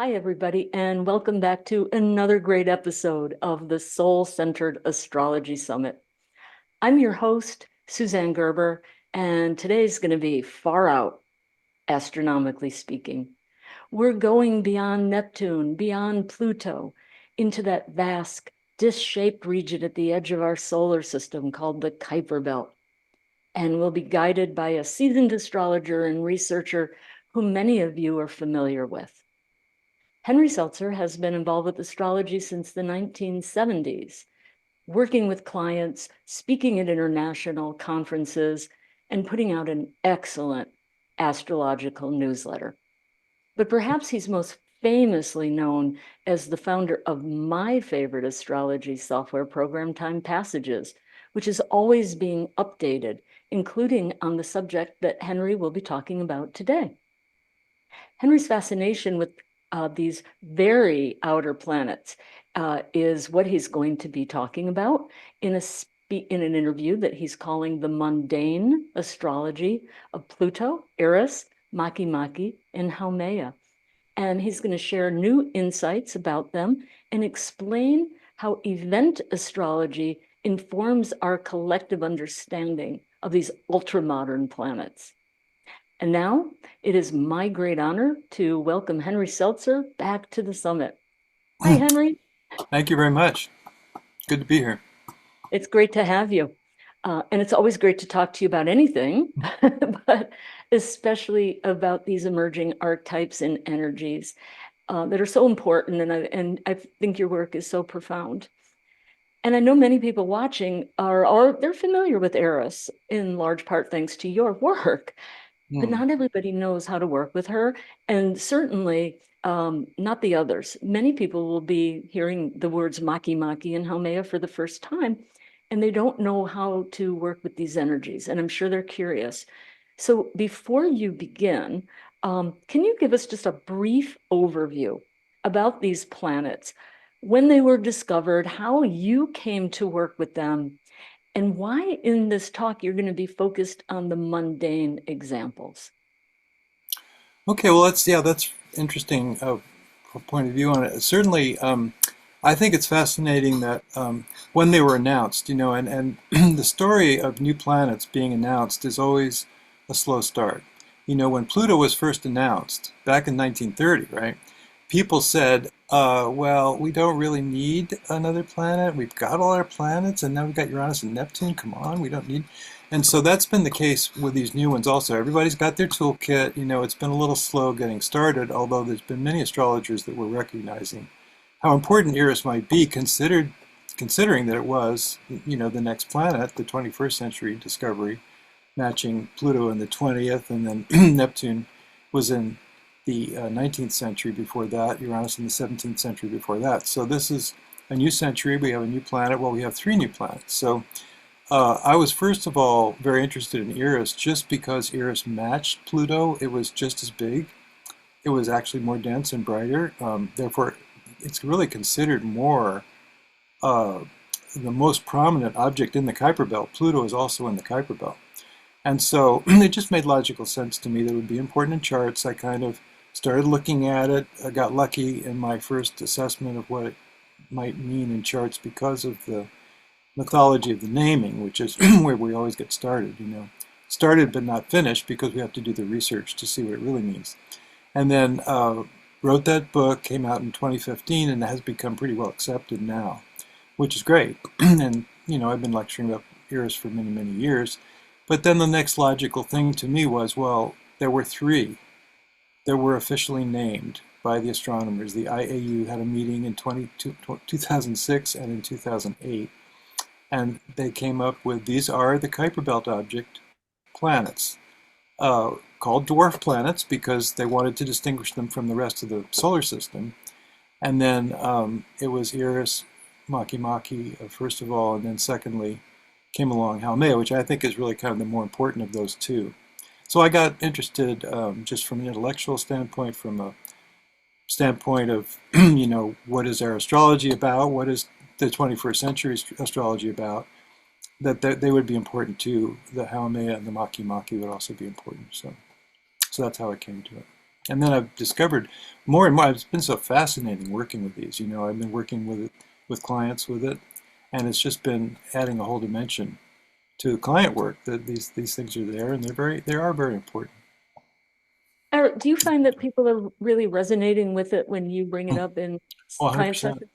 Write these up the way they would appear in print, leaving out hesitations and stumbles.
Hi, everybody, and welcome back to another great episode of the Soul-Centered Astrology Summit. I'm your host, Suzanne Gerber, and today's going to be far out, astronomically speaking. We're going beyond Neptune, beyond Pluto, into that vast, disc-shaped region at the edge of our solar system called the Kuiper Belt. And we'll be guided by a seasoned astrologer and researcher whom many of you are familiar with. Henry Seltzer has been involved with astrology since the 1970s, working with clients, speaking at international conferences, and putting out an excellent astrological newsletter. But perhaps he's most famously known as the founder of my favorite astrology software program, Time Passages, which is always being updated, including on the subject that Henry will be talking about today. Henry's fascination with these very outer planets is what he's going to be talking about in an interview that he's calling the Mundane Astrology of Pluto, Eris, Makemake and Haumea. And he's going to share new insights about them and explain how event astrology informs our collective understanding of these ultra-modern planets. And now it is my great honor to welcome Henry Seltzer back to the summit. Hi, Henry. Thank you very much. Good to be here. It's great to have you. And it's always great to talk to you about anything, but especially about these emerging archetypes and energies that are so important. And I think your work is so profound. And I know many people watching they're familiar with Eris in large part thanks to your work. But Hmm. not everybody knows how to work with her, and certainly not the others. Many people will be hearing the words Makemake and Haumea for the first time, and they don't know how to work with these energies, and I'm sure they're curious. So before you begin, can you give us just a brief overview about these planets, when they were discovered, how you came to work with them, and why in this talk you're going to be focused on the mundane examples? Okay, well, that's interesting point of view on it. Certainly, I think it's fascinating that when they were announced, and the story of new planets being announced is always a slow start. When Pluto was first announced back in 1930, right? People said, well, we don't really need another planet. We've got all our planets, and now we've got Uranus and Neptune. Come on, we don't need. And so that's been the case with these new ones also. Everybody's got their toolkit. It's been a little slow getting started, although there's been many astrologers that were recognizing how important Eris might be, considering that it was, the next planet, the 21st century discovery, matching Pluto in the 20th, and then Neptune was in the 19th century before that, Uranus in the 17th century before that. So this is a new century. We have a new planet. Well, we have three new planets. So I was first of all very interested in Eris just because Eris matched Pluto. It was just as big. It was actually more dense and brighter. Therefore, it's really considered more uh, the most prominent object in the Kuiper Belt. Pluto is also in the Kuiper Belt. And so it just made logical sense to me that it would be important in charts. I kind of started looking at it. I got lucky in my first assessment of what it might mean in charts because of the mythology of the naming, which is where we always get started, Started but not finished because we have to do the research to see what it really means. And then wrote that book, came out in 2015, and it has become pretty well accepted now, which is great. And, I've been lecturing about Eris for many, many years. But then the next logical thing to me was, well, there were three that were officially named by the astronomers. The IAU had a meeting in 2006 and in 2008, and they came up with these are the Kuiper Belt object planets, called dwarf planets because they wanted to distinguish them from the rest of the solar system. And then it was Eris, Makemake, first of all, and then secondly came along Haumea, which I think is really kind of the more important of those two. So I got interested just from an intellectual standpoint, from a standpoint of, what is our astrology about? What is the 21st century astrology about? That they would be important too. The Haumea and the Makemake would also be important. So that's how I came to it. And then I've discovered more and more. It's been so fascinating working with these. You know, I've been working with it with clients with it, and it's just been adding a whole dimension to the client work that these things are there, and they are very important. Do you find that people are really resonating with it when you bring it up in Oh, client 100%. sessions?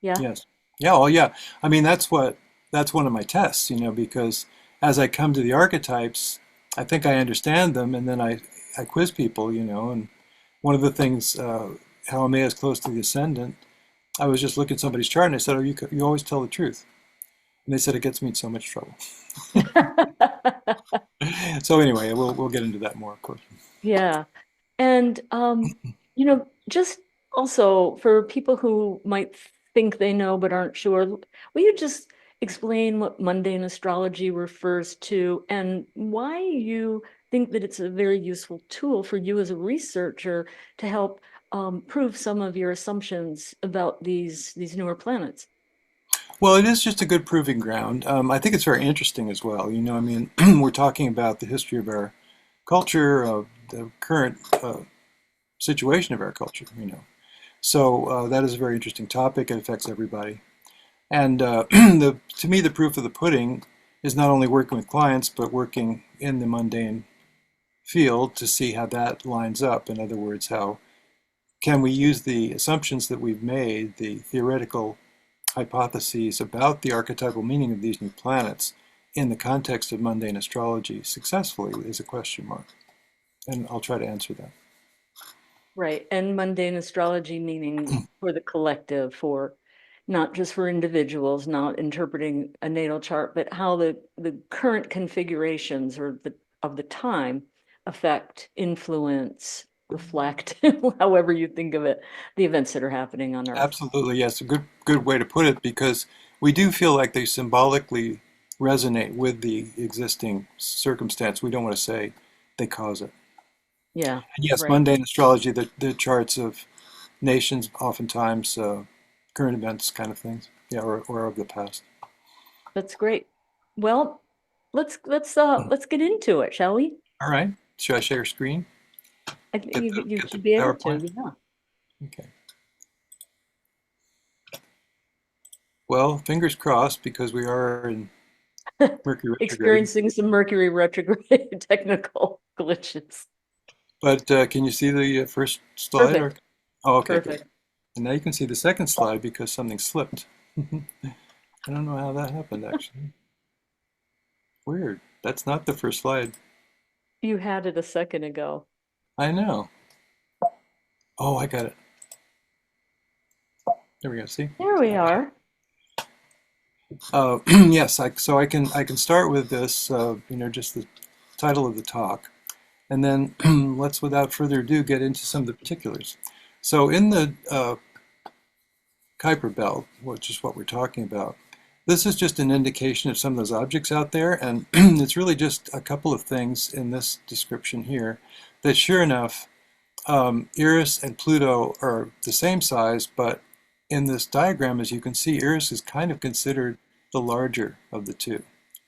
Yeah. Yes. Yeah, well, yeah. I mean, that's one of my tests, you know, because as I come to the archetypes, I think I understand them, and then I quiz people, you know, and one of the things, how Haumea is close to the ascendant, I was just looking at somebody's chart and I said, "Oh, you always tell the truth." And they said it gets me in so much trouble. So anyway, we'll get into that more, of course. Yeah. And just also for people who might think they know but aren't sure, will you just explain what mundane astrology refers to and why you think that it's a very useful tool for you as a researcher to help prove some of your assumptions about these newer planets? Well, it is just a good proving ground. I think it's very interesting as well. You know, I mean, we're talking about the history of our culture, the current situation of our culture, you know. So that is a very interesting topic. It affects everybody. And to me, the proof of the pudding is not only working with clients, but working in the mundane field to see how that lines up. In other words, how can we use the assumptions that we've made, the theoretical hypotheses about the archetypal meaning of these new planets in the context of mundane astrology successfully is a question mark. And I'll try to answer that. Right. And mundane astrology meaning for the collective, for not just for individuals, not interpreting a natal chart, but how the current configurations or the of the time affect, influence, reflect, however you think of it, the events that are happening on Earth. Absolutely, yes, a good way to put it because we do feel like they symbolically resonate with the existing circumstance. We don't want to say they cause it. Yeah, And yes, right. mundane astrology, the charts of nations, oftentimes current events kind of things, yeah, or of the past. That's great. Well, let's get into it, shall we? All right, should I share screen? I think you Get the should be able to, PowerPoint? yeah. Okay. Well, fingers crossed because we are in Mercury retrograde. Experiencing some Mercury retrograde technical glitches. But can you see the first slide? Or Perfect. oh, okay, good. Perfect. And now you can see the second slide because something slipped. I don't know how that happened actually. Weird. That's not the first slide. You had it a second ago. I know. Oh, I got it. There we go. See? There we are. Yes. So I can start with this. You know, just the title of the talk, and then let's, without further ado, get into some of the particulars. So in the Kuiper belt, which is what we're talking about, this is just an indication of some of those objects out there, and it's really just a couple of things in this description here that, sure enough, Eris and Pluto are the same size, but in this diagram, as you can see, Eris is kind of considered the larger of the two.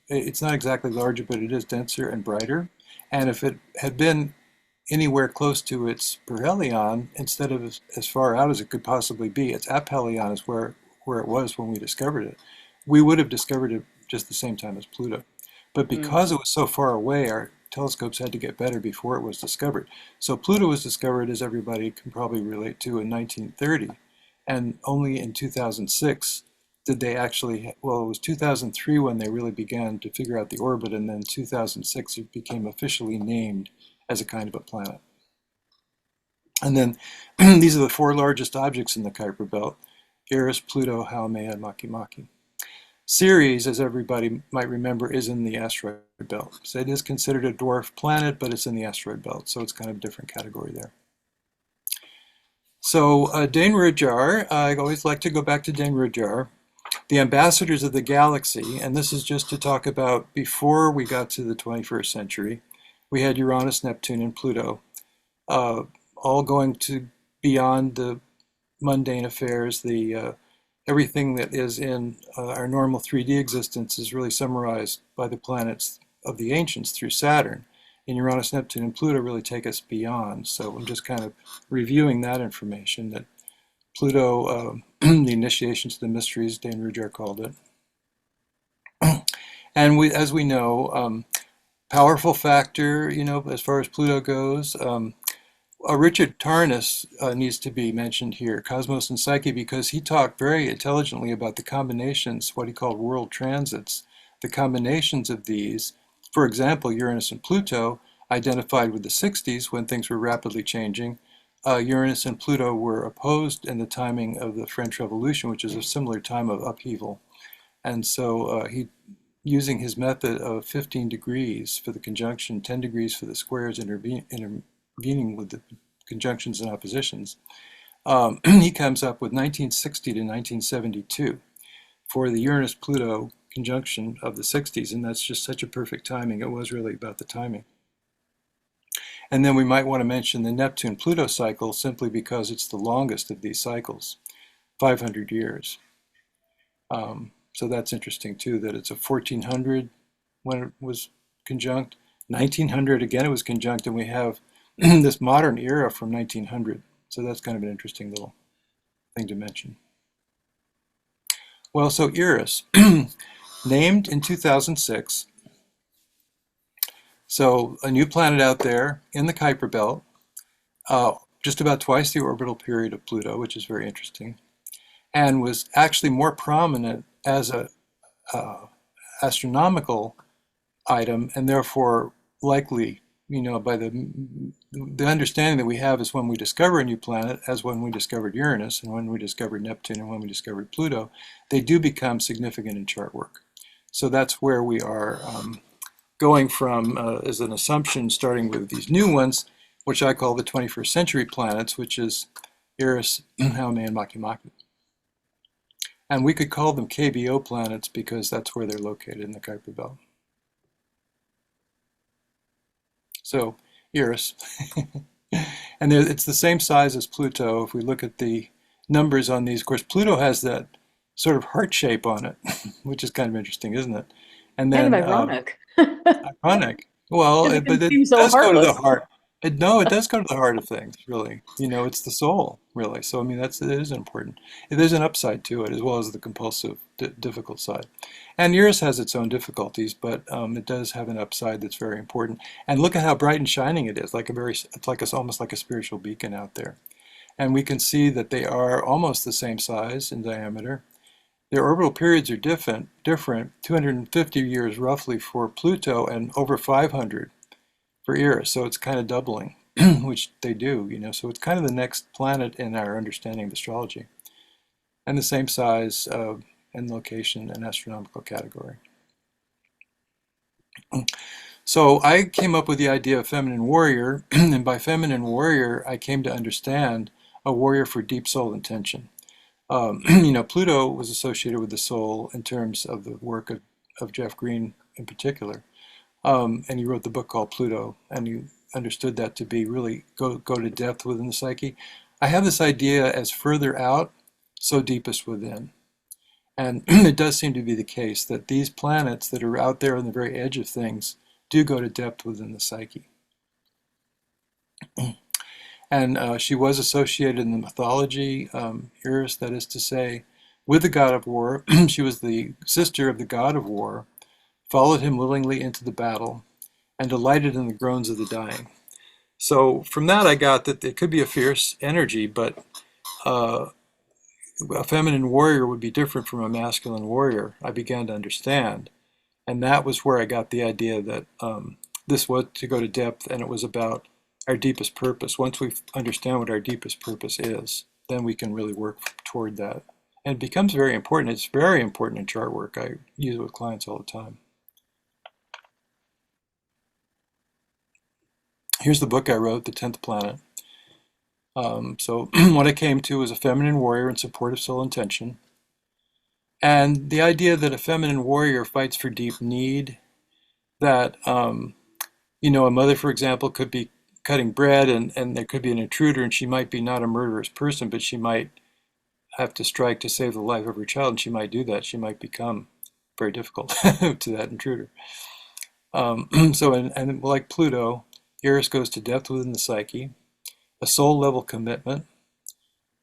It's not exactly larger, but it is denser and brighter. And if it had been anywhere close to its perihelion, instead of as far out as it could possibly be, its aphelion is where it was when we discovered it. We would have discovered it just the same time as Pluto. But Mm, because it was so far away, our telescopes had to get better before it was discovered. So Pluto was discovered, as everybody can probably relate to, in 1930. And only in 2006 did they actually, well, it was 2003 when they really began to figure out the orbit, and then 2006 it became officially named as a kind of a planet. And then these are the four largest objects in the Kuiper belt: Eris, Pluto, Haumea, and Makemake. Ceres, as everybody might remember, is in the asteroid belt. So it is considered a dwarf planet, but it's in the asteroid belt, so it's kind of a different category there. So Dane Rudhyar, I always like to go back to Dane Rudhyar, the ambassadors of the galaxy, and this is just to talk about before we got to the 21st century. We had Uranus, Neptune, and Pluto, uh, all going to beyond the mundane affairs. The everything that is in our normal 3D existence is really summarized by the planets of the ancients through Saturn. and Uranus, Neptune, and Pluto really take us beyond. So I'm just kind of reviewing that information that Pluto, the initiation to the mysteries, Dane Rudhyar called it. And as we know, powerful factor, as far as Pluto goes. Richard Tarnas needs to be mentioned here, Cosmos and Psyche, because he talked very intelligently about the combinations, what he called world transits, the combinations of these. For example, Uranus and Pluto identified with the 60s when things were rapidly changing. Uranus and Pluto were opposed in the timing of the French Revolution, which is a similar time of upheaval. And so he, using his method of 15 degrees for the conjunction, 10 degrees for the squares intervening with the conjunctions and oppositions, he comes up with 1960 to 1972 for the Uranus-Pluto conjunction of the 60s, and that's just such a perfect timing. It was really about the timing. And then we might want to mention the Neptune-Pluto cycle simply because it's the longest of these cycles, 500 years. So that's interesting too, that it's a 1400 when it was conjunct, 1900 again it was conjunct, and we have this modern era from 1900. So that's kind of an interesting little thing to mention. Well, so Eris, named in 2006. So a new planet out there in the Kuiper Belt, just about twice the orbital period of Pluto, which is very interesting, and was actually more prominent as a astronomical item, and therefore likely, by the understanding that we have is when we discover a new planet, as when we discovered Uranus, and when we discovered Neptune, and when we discovered Pluto, they do become significant in chart work. So that's where we are going from as an assumption, starting with these new ones, which I call the 21st century planets, which is Eris, Haumea, and Makemake. And we could call them KBO planets because that's where they're located in the Kuiper Belt. So Eris, and it's the same size as Pluto. If we look at the numbers on these, of course, Pluto has that sort of heart shape on it, which is kind of interesting, isn't it? And Kind of then ironic. ironic. Well, Because it can but it seem so does go to the heartless. heart. No, it does go to the heart of things, really. It's the soul, really. So, I mean, it is important. There's an upside to it, as well as the compulsive, difficult side. And Eris has its own difficulties, but it does have an upside that's very important. And look at how bright and shining it is, it's almost like a spiritual beacon out there. And we can see that they are almost the same size in diameter. Their orbital periods are different, 250 years roughly for Pluto and over 500 for Eris. So it's kind of doubling, which they do, So it's kind of the next planet in our understanding of astrology. And the same size and location and astronomical category. So I came up with the idea of feminine warrior, and by feminine warrior, I came to understand a warrior for deep soul intention. Pluto was associated with the soul in terms of the work of Jeff Green in particular. And he wrote the book called Pluto, and he understood that to be really go to depth within the psyche. I have this idea as further out, so deepest within. And it does seem to be the case that these planets that are out there on the very edge of things do go to depth within the psyche. And she was associated in the mythology, Eris, that is to say, with the god of war. She was the sister of the god of war, followed him willingly into the battle, and delighted in the groans of the dying. So from that I got that it could be a fierce energy, but a feminine warrior would be different from a masculine warrior, I began to understand. And that was where I got the idea that this was to go to depth, and it was about our deepest purpose. Once we understand what our deepest purpose is, then we can really work toward that. And it becomes very important. It's very important in chart work. I use it with clients all the time. Here's the book I wrote, The 10th Planet. So what I came to was a feminine warrior in support of soul intention. And the idea that a feminine warrior fights for deep need, that, a mother, for example, could be cutting bread and there could be an intruder, and she might be not a murderous person, but she might have to strike to save the life of her child, and she might do that. She might become very difficult to that intruder. So, and like Pluto, Eris goes to depth within the psyche, a soul level commitment,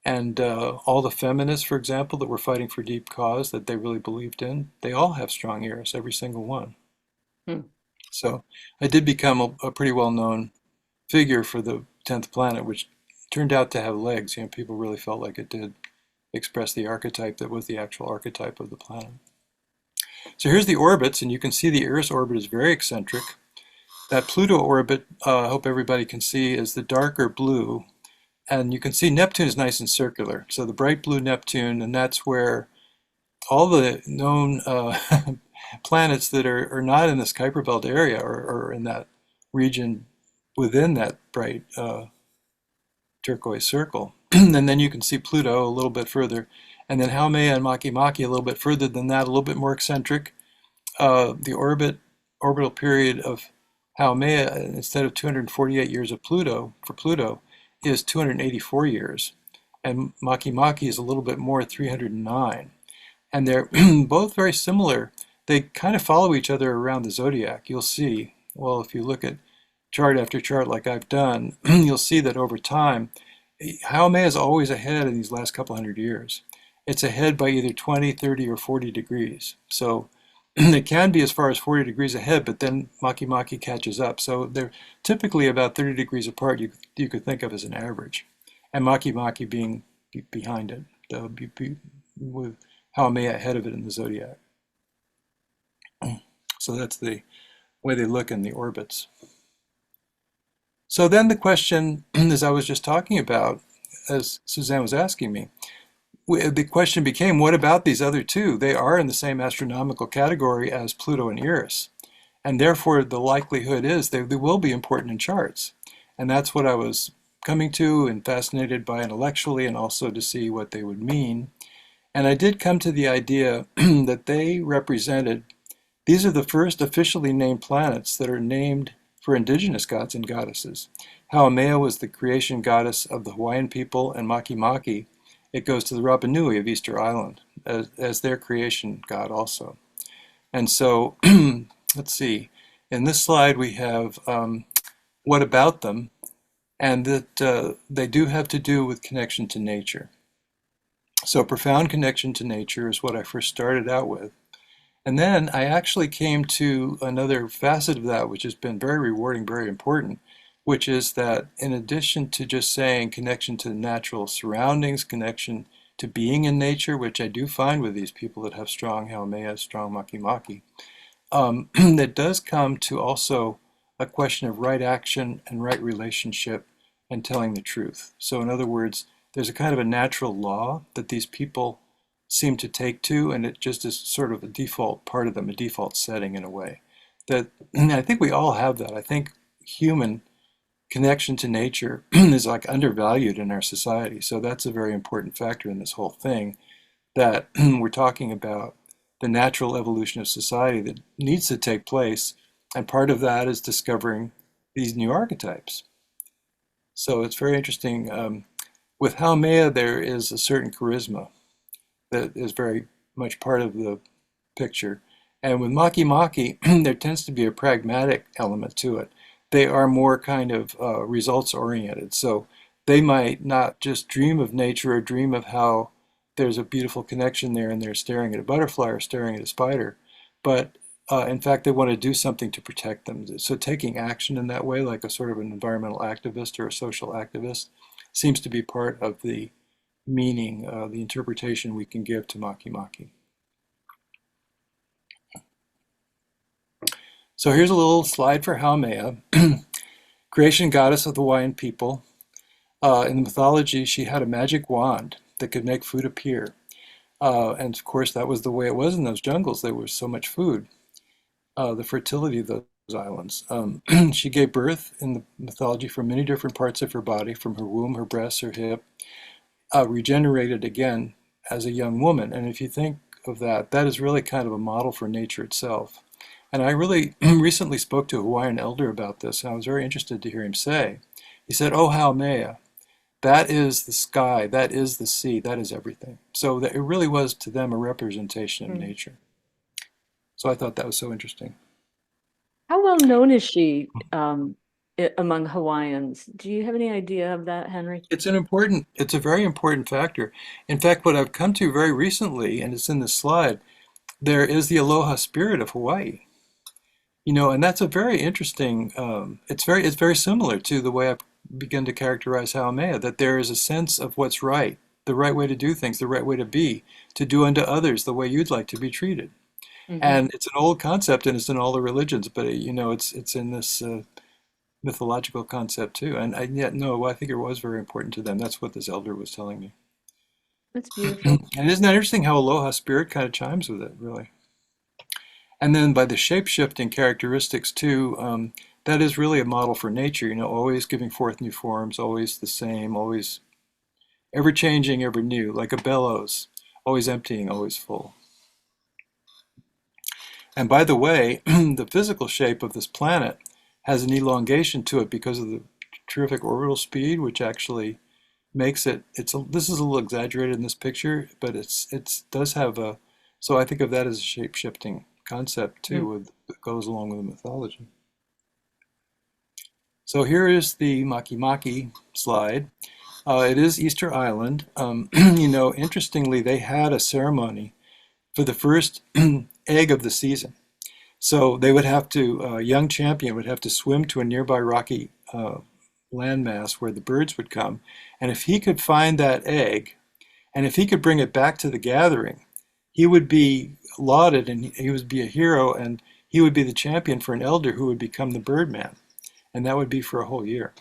and all the feminists, for example, that were fighting for deep cause that they really believed in, they all have strong Eris, every single one. Hmm. So I did become a pretty well-known figure for the 10th planet, which turned out to have legs. You know, people really felt like it did express the archetype that was the actual archetype of the planet. So here's the orbits, and you can see the Eris orbit is very eccentric. That Pluto orbit, I hope everybody can see, is the darker blue. And you can see Neptune is nice and circular. So the bright blue Neptune, and that's where all the known planets that are not in this Kuiper Belt area are in that region within that bright turquoise circle. And then you can see Pluto a little bit further. And then Haumea and Makemake a little bit further than that, a little bit more eccentric. The orbital period of Haumea, instead of 248 years of Pluto, for Pluto, is 284 years. And Makemake is a little bit more, 309. And they're both very similar. They kind of follow each other around the zodiac. You'll see, well, if you look at chart after chart like I've done, you'll see that over time, Haumea is always ahead in these last couple hundred years. It's ahead by either 20, 30, or 40 degrees. So it can be as far as 40 degrees ahead, but then Makemake catches up. So they're typically about 30 degrees apart, you could think of as an average. And Makemake being behind it, with Haumea ahead of it in the zodiac. So that's the way they look in the orbits. So then the question, as I was just talking about, as Suzanne was asking me, the question became, what about these other two? They are in the same astronomical category as Pluto and Eris. And therefore, the likelihood is they will be important in charts. And that's what I was coming to and fascinated by intellectually, and also to see what they would mean. And I did come to the idea that they represented, these are the first officially named planets that are named for indigenous gods and goddesses. Haumea was the creation goddess of the Hawaiian people, and Makemake, it goes to the Rapa Nui of Easter Island as their creation god also. And so, let's see, in this slide we have what about them, and that they do have to do with connection to nature. So profound connection to nature is what I first started out with. And then I actually came to another facet of that, which has been very rewarding, very important, which is that in addition to just saying connection to natural surroundings, connection to being in nature, which I do find with these people that have strong Haumea, strong Makemake, that does come to also a question of right action and right relationship and telling the truth. So in other words, there's a kind of a natural law that these people seem to take to, and it just is sort of a default part of them, a default setting in a way. That I think we all have that. I think human connection to nature is like undervalued in our society. So that's a very important factor in this whole thing, that we're talking about the natural evolution of society that needs to take place. And part of that is discovering these new archetypes. So it's very interesting. With Haumea, there is a certain charisma that is very much part of the picture. And with Makemake, there tends to be a pragmatic element to it. They are more kind of results oriented. So they might not just dream of nature or dream of how there's a beautiful connection there and they're staring at a butterfly or staring at a spider, but in fact, they want to do something to protect them. So taking action in that way, like a sort of an environmental activist or a social activist, seems to be part of the meaning, the interpretation we can give to Makemake. So here's a little slide for Haumea, creation goddess of the Hawaiian people. In the mythology, she had a magic wand that could make food appear. And of course, that was the way it was in those jungles. There was so much food, the fertility of those islands. She gave birth in the mythology from many different parts of her body, from her womb, her breast, her hip, regenerated again as a young woman. And if you think of that, that is really kind of a model for nature itself. And I really recently spoke to a Hawaiian elder about this, and I was very interested to hear him say, he said, "Oh, Haumea, that is the sky, that is the sea, that is everything." So that it really was to them a representation of Hmm. nature. So I thought that was so interesting. How well known is she among Hawaiians? Do you have any idea of that, Henry? It's a very important factor. In fact, what I've come to very recently, and it's in this slide, there is the aloha spirit of Hawaii. And that's a very interesting, it's very similar to the way I've begun to characterize Haumea, that there is a sense of what's right, the right way to do things, the right way to be, to do unto others the way you'd like to be treated. Hmm. And it's an old concept, and it's in all the religions, but it's in this mythological concept too. And yet, no, I think it was very important to them. That's what this elder was telling me. That's beautiful. And isn't that interesting how aloha spirit kind of chimes with it, really? And then by the shape-shifting characteristics too, that is really a model for nature, always giving forth new forms, always the same, always ever changing, ever new, like a bellows, always emptying, always full. And by the way, the physical shape of this planet has an elongation to it because of the terrific orbital speed, which actually makes it, this is a little exaggerated in this picture, but it does have a, so I think of that as a shape-shifting concept too, Mm. that goes along with the mythology. So here is the Makemake slide. It is Easter Island. Interestingly, they had a ceremony for the first egg of the season. So they would have to, a young champion would have to swim to a nearby rocky landmass where the birds would come. And if he could find that egg, and if he could bring it back to the gathering, he would be lauded and he would be a hero and he would be the champion for an elder who would become the Birdman. And that would be for a whole year.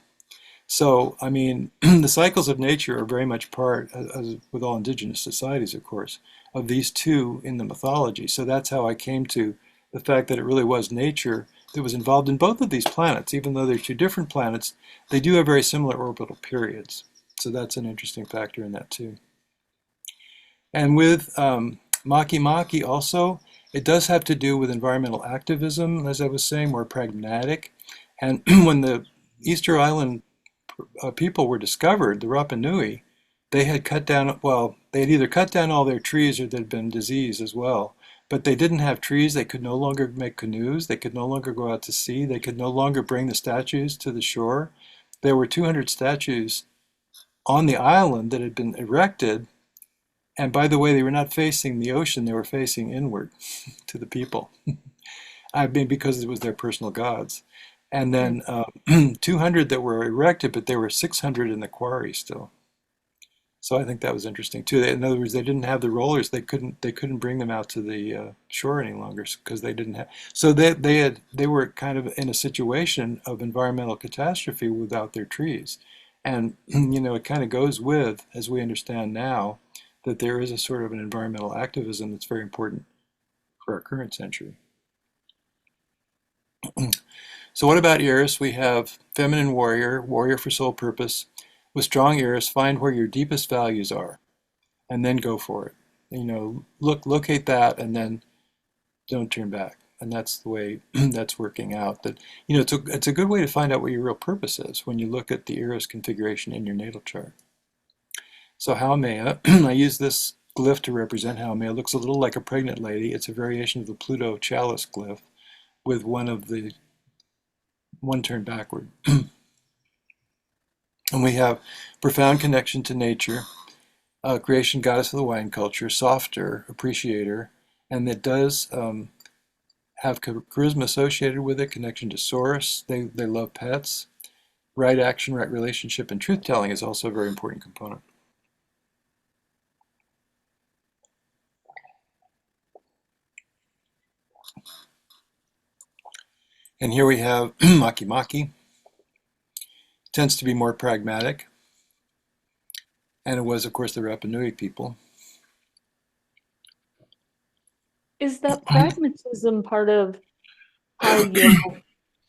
So, I mean, the cycles of nature are very much part, as with all indigenous societies, of course, of these two in the mythology. So that's how I came to the fact that it really was nature that was involved in both of these planets. Even though they're two different planets, they do have very similar orbital periods. So that's an interesting factor in that too. And with Makemake also, it does have to do with environmental activism, as I was saying, more pragmatic. And when the Easter Island people were discovered, the Rapa Nui, they had cut down, well, they had either cut down all their trees or there'd been disease as well. But they didn't have trees. They could no longer make canoes. They could no longer go out to sea. They could no longer bring the statues to the shore. There were 200 statues on the island that had been erected. And by the way, they were not facing the ocean. They were facing inward to the people. I mean, because it was their personal gods. And Mm. then 200 that were erected, but there were 600 in the quarry still. So I think that was interesting too. In other words, they didn't have the rollers. They couldn't bring them out to the shore any longer because they didn't have. So they were kind of in a situation of environmental catastrophe without their trees, and it kind of goes with, as we understand now, that there is a sort of an environmental activism that's very important for our current century. So what about Eris? We have feminine warrior, warrior for sole purpose. With strong Eris, find where your deepest values are and then go for it. Locate that and then don't turn back. And that's the way that's working out. That it's a good way to find out what your real purpose is when you look at the Eris configuration in your natal chart. So Haumea, I use this glyph to represent Haumea. It looks a little like a pregnant lady. It's a variation of the Pluto chalice glyph with one turn backward. And we have profound connection to nature, creation goddess of the wine culture, softer, appreciator, and it does have charisma associated with it, connection to source. They love pets. Right action, right relationship, and truth telling is also a very important component. And here we have Makemake. Tends to be more pragmatic, and it was, of course, the Rapa Nui people. Is that pragmatism part of how you'll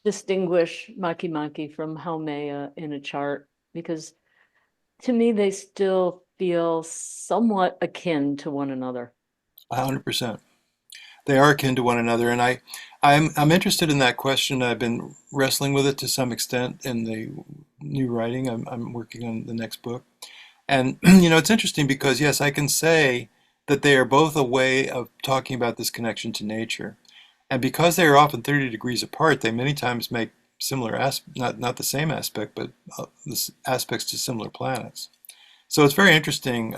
distinguish Makemake from Haumea in a chart? Because to me, they still feel somewhat akin to one another. 100%. They are akin to one another, and I'm interested in that question. I've been wrestling with it to some extent in the new writing. I'm working on the next book, and it's interesting because yes, I can say that they are both a way of talking about this connection to nature. And because they are often 30 degrees apart, they many times make similar not the same aspect, but aspects to similar planets. So it's very interesting.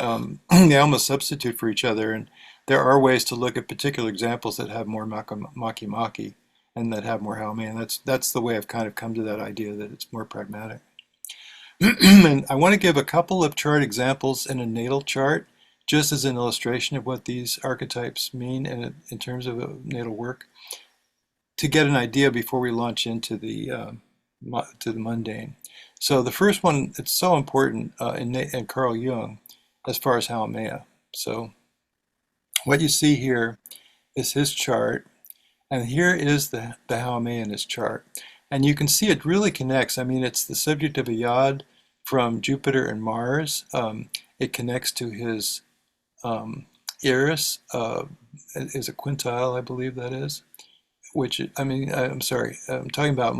They almost substitute for each other, and there are ways to look at particular examples that have more Makemake and that have more Haumea. And that's the way I've kind of come to that idea that it's more pragmatic. And I want to give a couple of chart examples in a natal chart, just as an illustration of what these archetypes mean in terms of a natal work, to get an idea before we launch into the mundane. So the first one, it's so important in Carl Jung as far as Haumea. So what you see here is his chart, and here is the Haumea in his chart. And you can see it really connects. I mean, it's the subject of a yod from Jupiter and Mars. It connects to his Eris, is a quintile, I believe that is. Which, I mean, I'm sorry, I'm talking about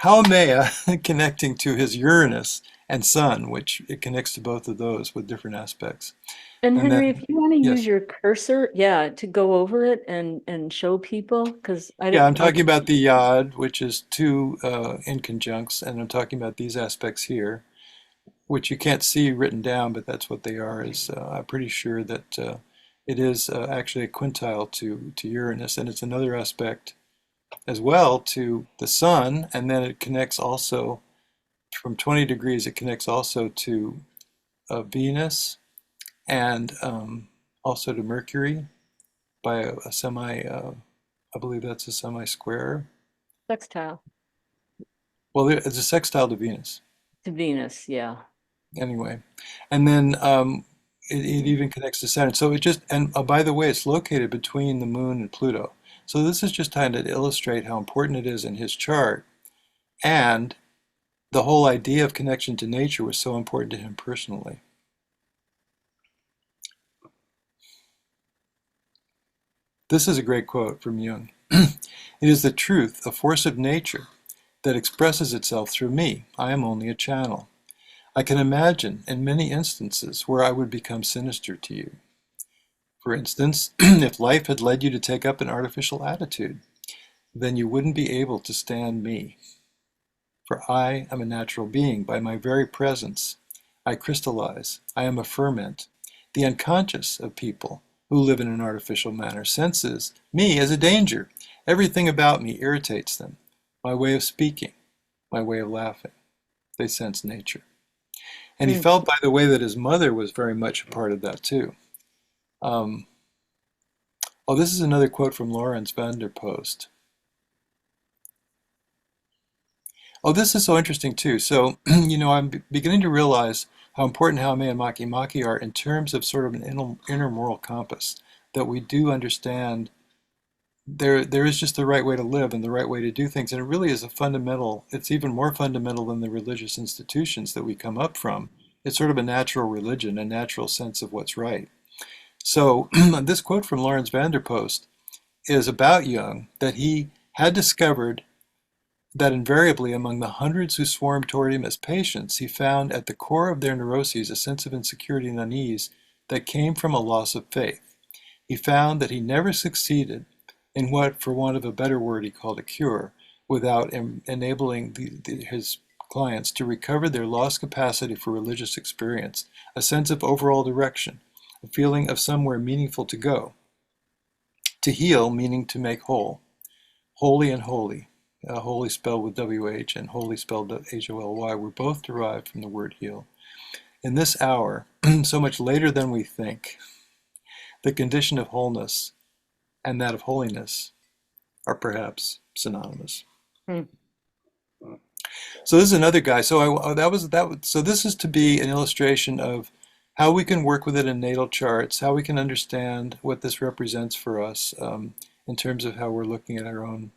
Haumea connecting to his Uranus and Sun, which it connects to both of those with different aspects. And And Henry, then, if you want to use yes, your cursor, yeah, to go over it and show people, because yeah, I'm I talking can, about the Yod, which is two inconjuncts, and I'm talking about these aspects here, which you can't see written down, but that's what they are. Is I'm pretty sure that it is actually a quintile to Uranus, and it's another aspect as well to the Sun, and then it connects also from 20 degrees. It connects also to Venus and also to Mercury by a semi. I believe that's a semi-square. sextile Well, it's a sextile to Venus to Venus, yeah. anyway, and then it even connects to Saturn. So it just and by the way, it's located between the Moon and Pluto. So this is just trying to illustrate how important it is in his chart, and the whole idea of connection to nature was so important to him personally. This is a great quote from Jung. It is the truth, a force of nature, that expresses itself through me. I am only a channel. I can imagine in many instances where I would become sinister to you. For instance, if life had led you to take up an artificial attitude, then you wouldn't be able to stand me. For I am a natural being. By my very presence, I crystallize. I am a ferment. The unconscious of people who live in an artificial manner senses me as a danger. Everything about me irritates them. My way of speaking, my way of laughing. They sense nature. And he Hmm. felt, by the way, that his mother was very much a part of that too. Um, oh, this is another quote from Lawrence van der Post. Oh, this is so interesting too. So, I'm beginning to realize how important Haumea and Makemake are in terms of sort of an inner moral compass, that we do understand there is just the right way to live and the right way to do things. And it really is a fundamental, it's even more fundamental than the religious institutions that we come up from. It's sort of a natural religion, a natural sense of what's right. So this quote from Lawrence van der Post is about Jung, that he had discovered that invariably among the hundreds who swarmed toward him as patients, he found at the core of their neuroses a sense of insecurity and unease that came from a loss of faith. He found that he never succeeded in what, for want of a better word, he called a cure, without enabling his clients to recover their lost capacity for religious experience, a sense of overall direction, a feeling of somewhere meaningful to go. To heal, meaning to make whole. Holy and holy, holy spelled with WH and holy spelled HOLY, were both derived from the word heal. In this hour, so much later than we think, the condition of wholeness and that of holiness are perhaps synonymous. Hmm. So this is another guy. So So this is to be an illustration of how we can work with it in natal charts, how we can understand what this represents for us in terms of how we're looking at our own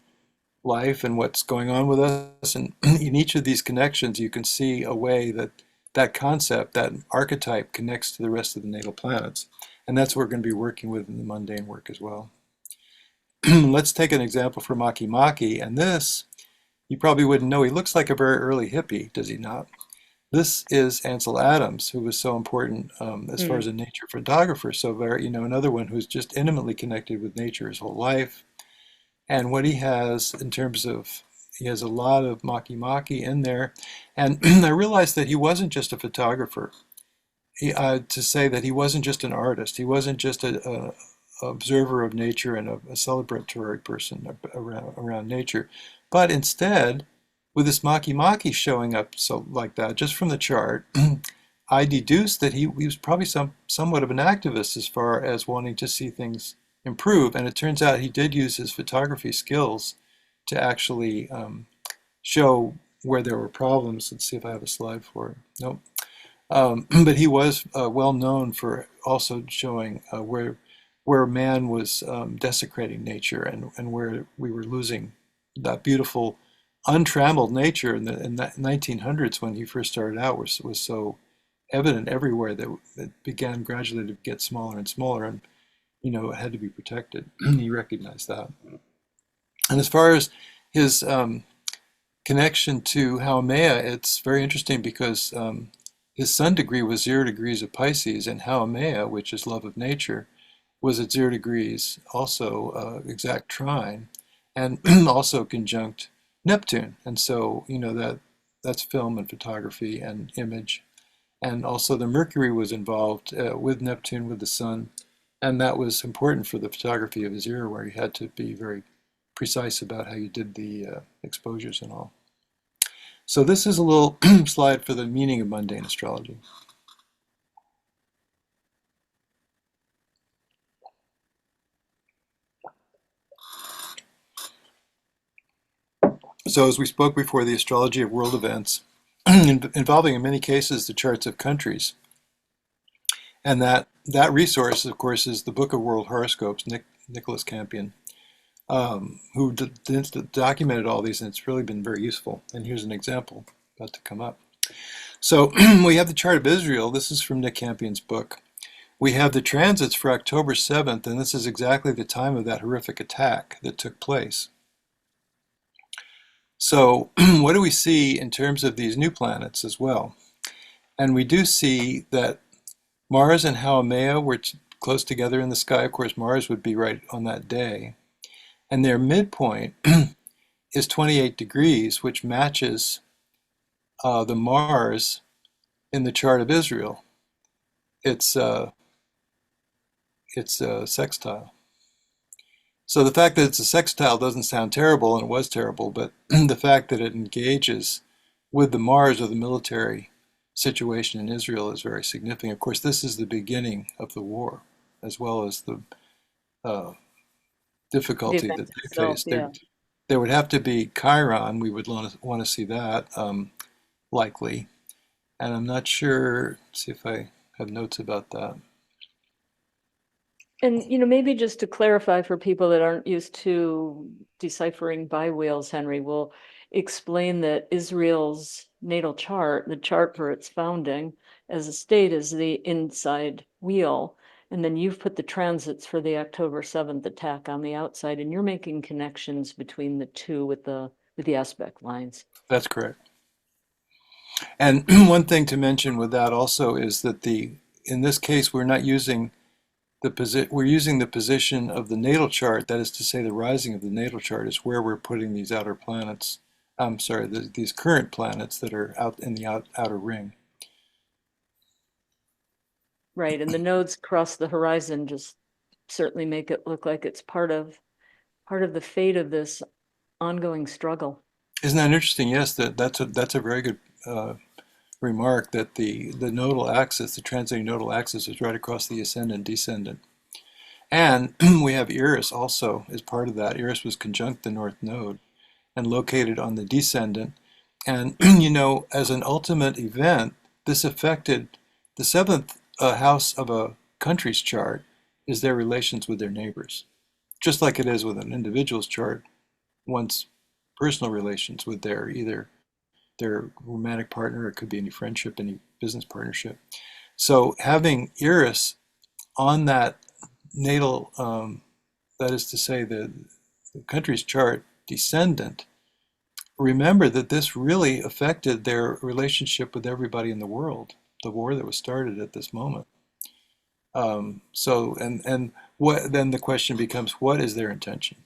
life and what's going on with us. And in each of these connections, you can see a way that that concept, that archetype connects to the rest of the natal planets. And that's what we're going to be working with in the mundane work as well. Let's take an example for Makemake. And this, you probably wouldn't know, he looks like a very early hippie, does he not? This is Ansel Adams, who was so important as far Hmm. as a nature photographer. So very, another one who's just intimately connected with nature his whole life. And what he has in terms of, he has a lot of Makemake in there. And I realized that he wasn't just a photographer. To say that he wasn't just an artist, he wasn't just a observer of nature and a celebratory person around nature, but instead, with this Makemake showing up so like that, just from the chart, I deduced that he was probably somewhat of an activist as far as wanting to see things improve. And it turns out he did use his photography skills to actually show where there were problems. Let's see if I have a slide for it. Nope. But he was well known for also showing where man was desecrating nature, and where we were losing that beautiful, untrammeled nature in the 1900s when he first started out was so evident everywhere that it began gradually to get smaller and smaller, and it had to be protected. He recognized that. And as far as his connection to Haumea, it's very interesting because his sun degree was 0 degrees of Pisces, and Haumea, which is love of nature, was at 0 degrees, also exact trine, and also conjunct Neptune. And so, that's film and photography and image. And also the Mercury was involved with Neptune, with the sun, and that was important for the photography of his era, where you had to be very precise about how you did the exposures and all. So this is a little slide for the meaning of mundane astrology. So as we spoke before, the astrology of world events, involving in many cases the charts of countries. And that resource, of course, is the Book of World Horoscopes, Nicholas Campion, who documented all these, and it's really been very useful. And here's an example about to come up. So we have the chart of Israel. This is from Nick Campion's book. We have the transits for October 7th, and this is exactly the time of that horrific attack that took place. So what do we see in terms of these new planets as well? And we do see that Mars and Haumea were close together in the sky. Of course, Mars would be right on that day. And their midpoint is 28 degrees, which matches the Mars in the chart of Israel. It's a sextile. So the fact that it's a sextile doesn't sound terrible, and it was terrible, but the fact that it engages with the Mars of the military situation in Israel is very significant. Of course, this is the beginning of the war, as well as the The difficulty event that they itself, faced. yeah. There would have to be Chiron. We would want to see that, likely. And I'm not sure, see if I have notes about that. And, maybe just to clarify for people that aren't used to deciphering biwheels, Henry, will explain that Israel's natal chart, the chart for its founding as a state, is the inside wheel. And then you've put the transits for the October 7th attack on the outside, and you're making connections between the two with the aspect lines. That's correct. And one thing to mention with that also is that in this case, we're not using we're using the position of the natal chart. That is to say, the rising of the natal chart is where we're putting these outer planets. I'm sorry, these current planets that are out in the outer ring. Right, and the nodes across the horizon just certainly make it look like it's part of the fate of this ongoing struggle. Isn't that interesting? Yes, that's a very good remark, that the nodal axis, the transiting nodal axis, is right across the ascendant descendant. And we have Eris also as part of that. Eris was conjunct the north node and located on the descendant. And as an ultimate event, this affected the seventh house of a country's chart is their relations with their neighbors. Just like it is with an individual's chart, one's personal relations with either their romantic partner, it could be any friendship, any business partnership. So having Eris on that natal, that is to say the country's chart descendant, remember that this really affected their relationship with everybody in the world, the war that was started at this moment. So what then the question becomes, what is their intention?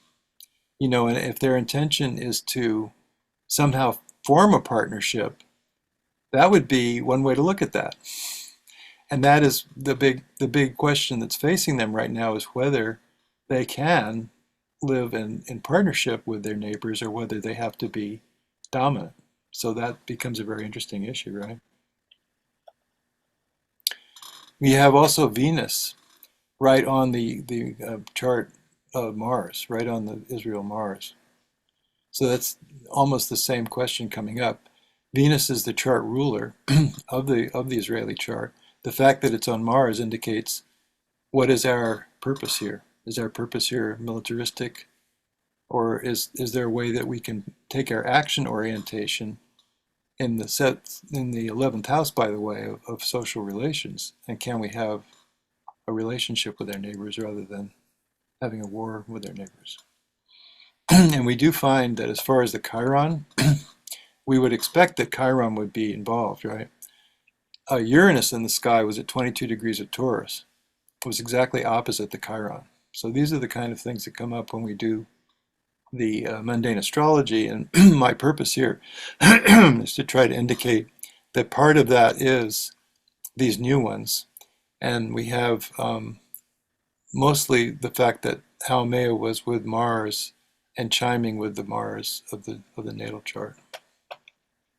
And if their intention is to somehow form a partnership, that would be one way to look at that. And that is the big question that's facing them right now, is whether they can live in partnership with their neighbors or whether they have to be dominant. So that becomes a very interesting issue, right? We have also Venus right on the chart of Mars, right on the Israel Mars. So that's almost the same question coming up. Venus is the chart ruler of the Israeli chart. The fact that it's on Mars indicates, what is our purpose here? Is our purpose here militaristic, or is there a way that we can take our action orientation in the 11th house, by the way, of social relations, and can we have a relationship with our neighbors rather than having a war with our neighbors? And we do find that as far as the Chiron, we would expect that Chiron would be involved, right? Uranus in the sky was at 22 degrees of Taurus. It was exactly opposite the Chiron. So these are the kind of things that come up when we do the mundane astrology. And my purpose here is to try to indicate that part of that is these new ones. And we have mostly the fact that Haumea was with Mars and chiming with the Mars of the natal chart.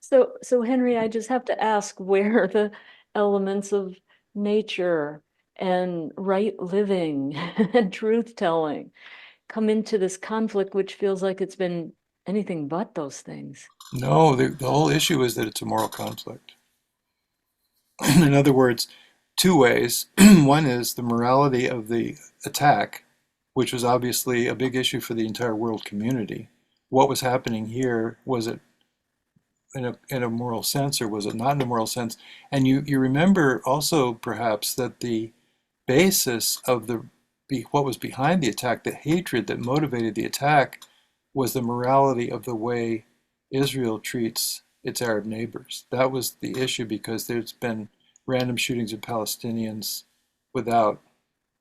So Henry, I just have to ask where the elements of nature and right living and truth telling come into this conflict, which feels like it's been anything but those things. No, the whole issue is that it's a moral conflict. In other words, two ways. One is the morality of the attack, which was obviously a big issue for the entire world community. What was happening here, was it in a moral sense, or was it not in a moral sense? And you remember also perhaps that the basis of what was behind the attack, the hatred that motivated the attack, was the morality of the way Israel treats its Arab neighbors. That was the issue, because there's been random shootings of Palestinians without,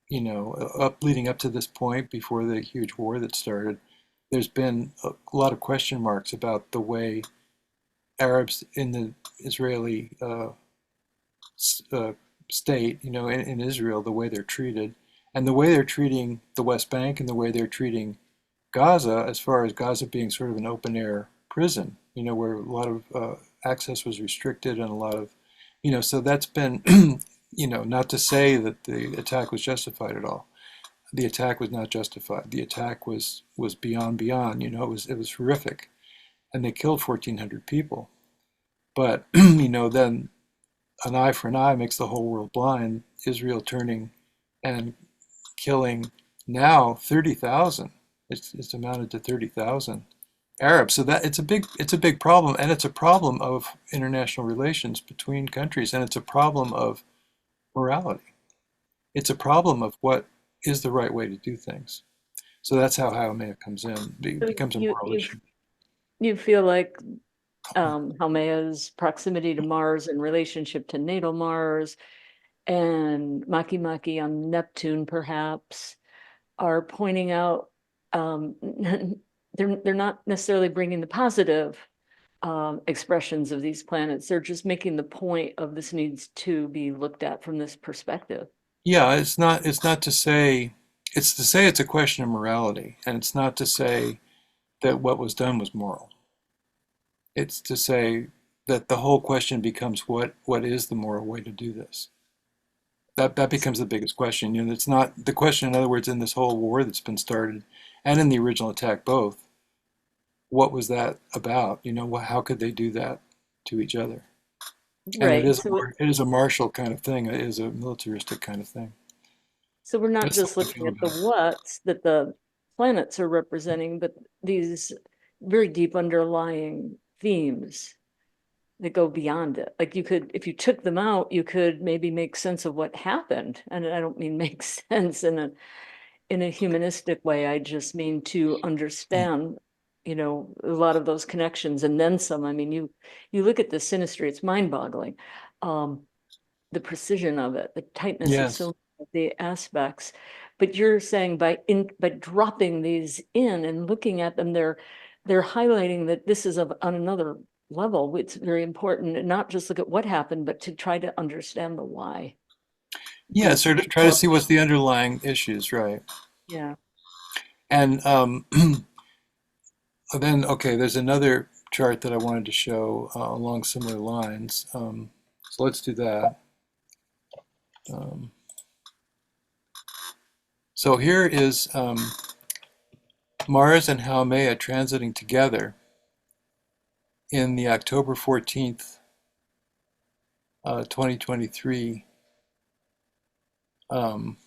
leading up to this point, before the huge war that started. There's been a lot of question marks about the way Arabs in the Israeli uh, state, in Israel, the way they're treated, and the way they're treating the West Bank, and the way they're treating Gaza, as far as Gaza being sort of an open air prison, where a lot of access was restricted, and a lot of, so that's been, not to say that the attack was justified at all. The attack was not justified. The attack was beyond. It was horrific, and they killed 1,400 people. But then an eye for an eye makes the whole world blind. Israel turning and killing now 30,000. It's amounted to 30,000 Arabs. So that it's a big problem, and it's a problem of international relations between countries, and it's a problem of morality. It's a problem of what is the right way to do things. So that's how Haumea comes in. It So becomes a you moral you issue. you feel like Haumea's proximity to Mars in relationship to natal Mars and Makemake on Neptune perhaps are pointing out they're not necessarily bringing the positive expressions of these planets. They're just making the point of this needs to be looked at from this perspective. Yeah, it's not to say, it's to say it's a question of morality, and it's not to say that what was done was moral. It's to say that the whole question becomes, what is the moral way to do this? That becomes the biggest question. It's not the question, in other words, in this whole war that's been started, and in the original attack both, what was that about? How could they do that to each other? And it Right. is So it is a martial kind of thing. It is a militaristic kind of thing. we're not That's the just way I looking feel at the about it. what's that the planets are representing, but these very deep underlying themes that go beyond it. Like you could, if you took them out, you could maybe make sense of what happened. And I don't mean make sense in a humanistic way. I just mean to understand, a lot of those connections and then some. I mean, you look at the synastry, it's mind-boggling. The precision of it, the tightness of Yes. so many of the aspects. But you're saying by dropping these in and looking at them, they're highlighting that this is on another level. It's very important and not just look at what happened, but to try to understand the why. Yeah, And sort of try to see what's the underlying issues, right? yeah. And then, okay, there's another chart that I wanted to show along similar lines. So let's do that. Um, so here is Mars and Haumea transiting together in the October 14th, 2023. Um,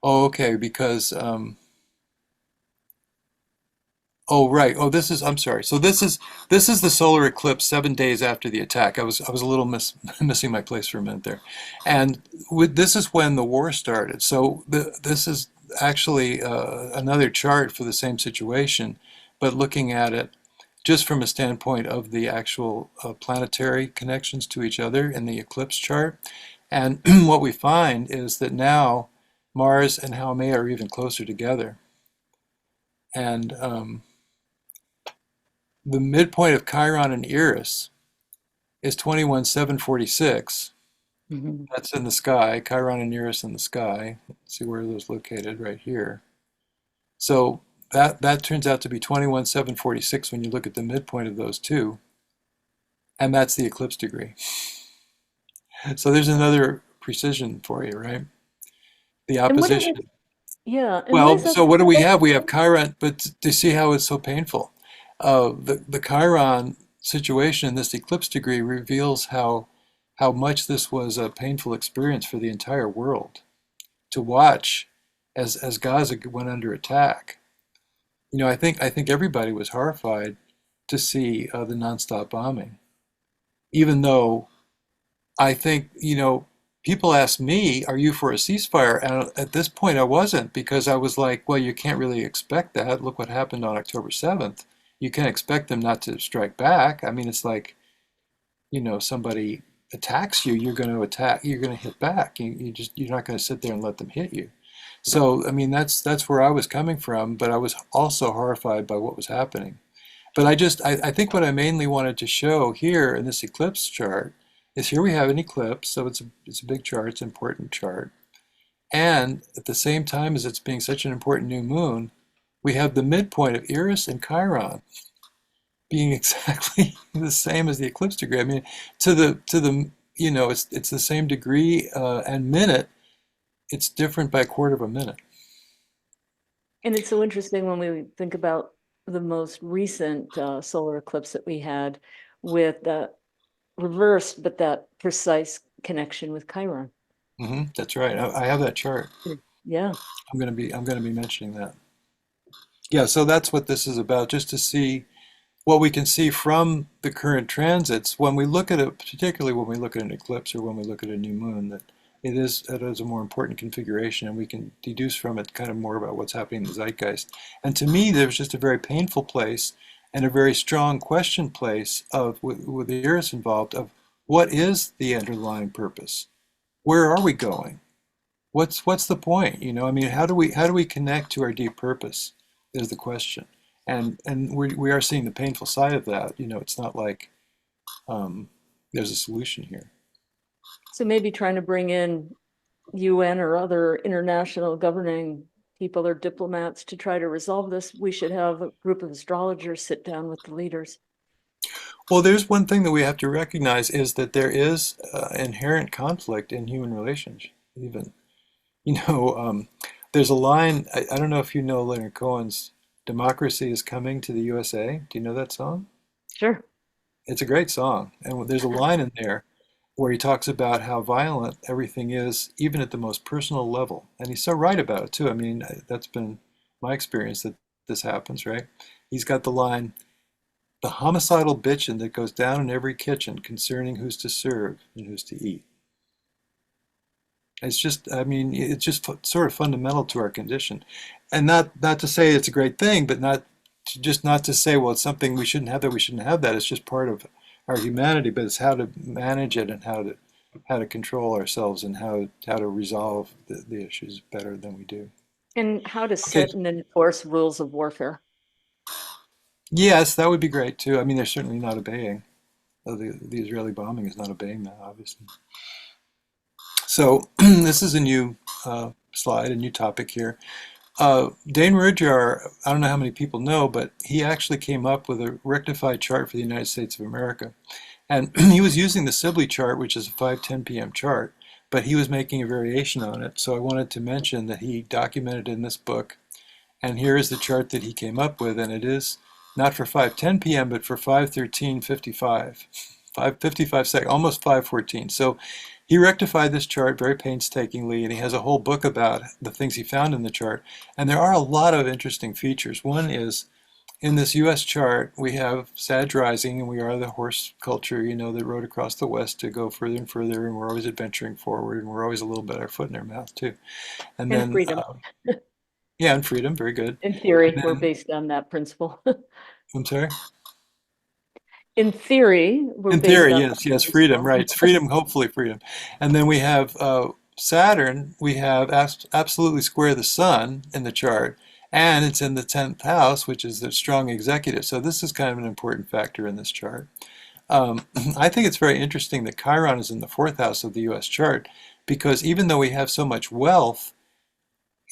oh, okay, because oh, right. Oh, this is, I'm sorry. So this is the solar eclipse 7 days after the attack. I was a little missing my place for a minute there. And this is when the war started. So this is actually another chart for the same situation, but looking at it just from a standpoint of the actual planetary connections to each other in the eclipse chart. And what we find is that now Mars and Haumea are even closer together. And the midpoint of Chiron and Eris is 21,746. Mhm. That's in the sky, Chiron and Eris in the sky. Let's see where those located, right here. So that turns out to be 21,746 when you look at the midpoint of those two, and that's the eclipse degree. So there's another precision for you, right? The And what is it? opposition. Yeah. And what is Well, that? so what do we have? We have Chiron, but to see how it's so painful. The Chiron situation in this eclipse degree reveals how much this was a painful experience for the entire world to watch as Gaza went under attack. I think everybody was horrified to see the nonstop bombing, even though I think, people ask me, are you for a ceasefire? And at this point, I wasn't because I was like, well, you can't really expect that. Look what happened on October 7th. You can't expect them not to strike back. I mean, it's like, somebody attacks you, you're going to attack, you're going to hit back. You're not going to sit there and let them hit you. So, I mean, that's where I was coming from, but I was also horrified by what was happening. But I think what I mainly wanted to show here in this eclipse chart is here we have an eclipse, so it's a big chart, it's an important chart. And at the same time as it's being such an important new moon, we have the midpoint of Eris and Chiron being exactly the same as the eclipse degree. I mean, to the it's the same degree and minute. It's different by a quarter of a minute. And it's so interesting when we think about the most recent solar eclipse that we had with the reversed, but that precise connection with Chiron. That's right. I have that chart. Yeah. I'm going to be mentioning that. Yeah, so that's what this is about, just to see what we can see from the current transits when we look at it, particularly when we look at an eclipse or when we look at a new moon, that it is a more important configuration, and we can deduce from it kind of more about what's happening in the zeitgeist. And to me, there's just a very painful place and a very strong question place of with the Eris involved of what is the underlying purpose? Where are we going? What's the point? I mean, how do we connect to our deep purpose is the question. And we are seeing the painful side of that. It's not like um, there's a solution here. So maybe trying to bring in UN or other international governing people or diplomats to try to resolve this. We should have a group of astrologers sit down with the leaders. Well, there's one thing that we have to recognize is that there is inherent conflict in human relations. Even, you know, um, there's a line. I don't know if you know Leonard Cohen's "Democracy is Coming to the USA." Do you know that song? Sure. It's a great song, and there's a line in there where he talks about how violent everything is, even at the most personal level. And he's so right about it too. I mean, that's been my experience that this happens, right? He's got the line, "The homicidal bitchin' that goes down in every kitchen concerning who's to serve and who's to eat." It's just, I mean, it's just sort of fundamental to our condition. And not to say it's a great thing, but not to say, well, it's something we shouldn't have that, we shouldn't have that. It's just part of our humanity, but it's how to manage it and how to how to control ourselves and how to resolve the issues better than we do. And how to Okay. set and enforce rules of warfare. Yes, that would be great too. I mean, they're certainly not obeying. The Israeli bombing is not obeying that, obviously. So this is a new slide, a new topic here. Dane Rudhyar, I don't know how many people know, but he actually came up with a rectified chart for the United States of America. And he was using the Sibley chart, which is a 5:10 p.m. chart, but he was making a variation on it. So I wanted to mention that he documented in this book. And here is the chart that he came up with, and it is not for 5:10 p.m., but for 5:13:55, 5:55 seconds, almost 5:14. So he rectified this chart very painstakingly, and he has a whole book about the things he found in the chart. And there are a lot of interesting features. One is in this U.S. chart, we have Sag rising, and we are the horse culture, that rode across the West to go further and further, and we're always adventuring forward, and we're always a little bit our foot in our mouth too. And And then, freedom. yeah, and freedom, very good. In theory, And we're then, based on that principle. I'm sorry? In theory, we're In based theory, on yes, that yes, freedom, principle. right. It's freedom, hopefully freedom. And then we have Saturn, we have absolutely square the sun in the chart, and it's in the 10th house, which is the strong executive. So this is kind of an important factor in this chart. I think it's very interesting that Chiron is in the 4th house of the US chart because even though we have so much wealth,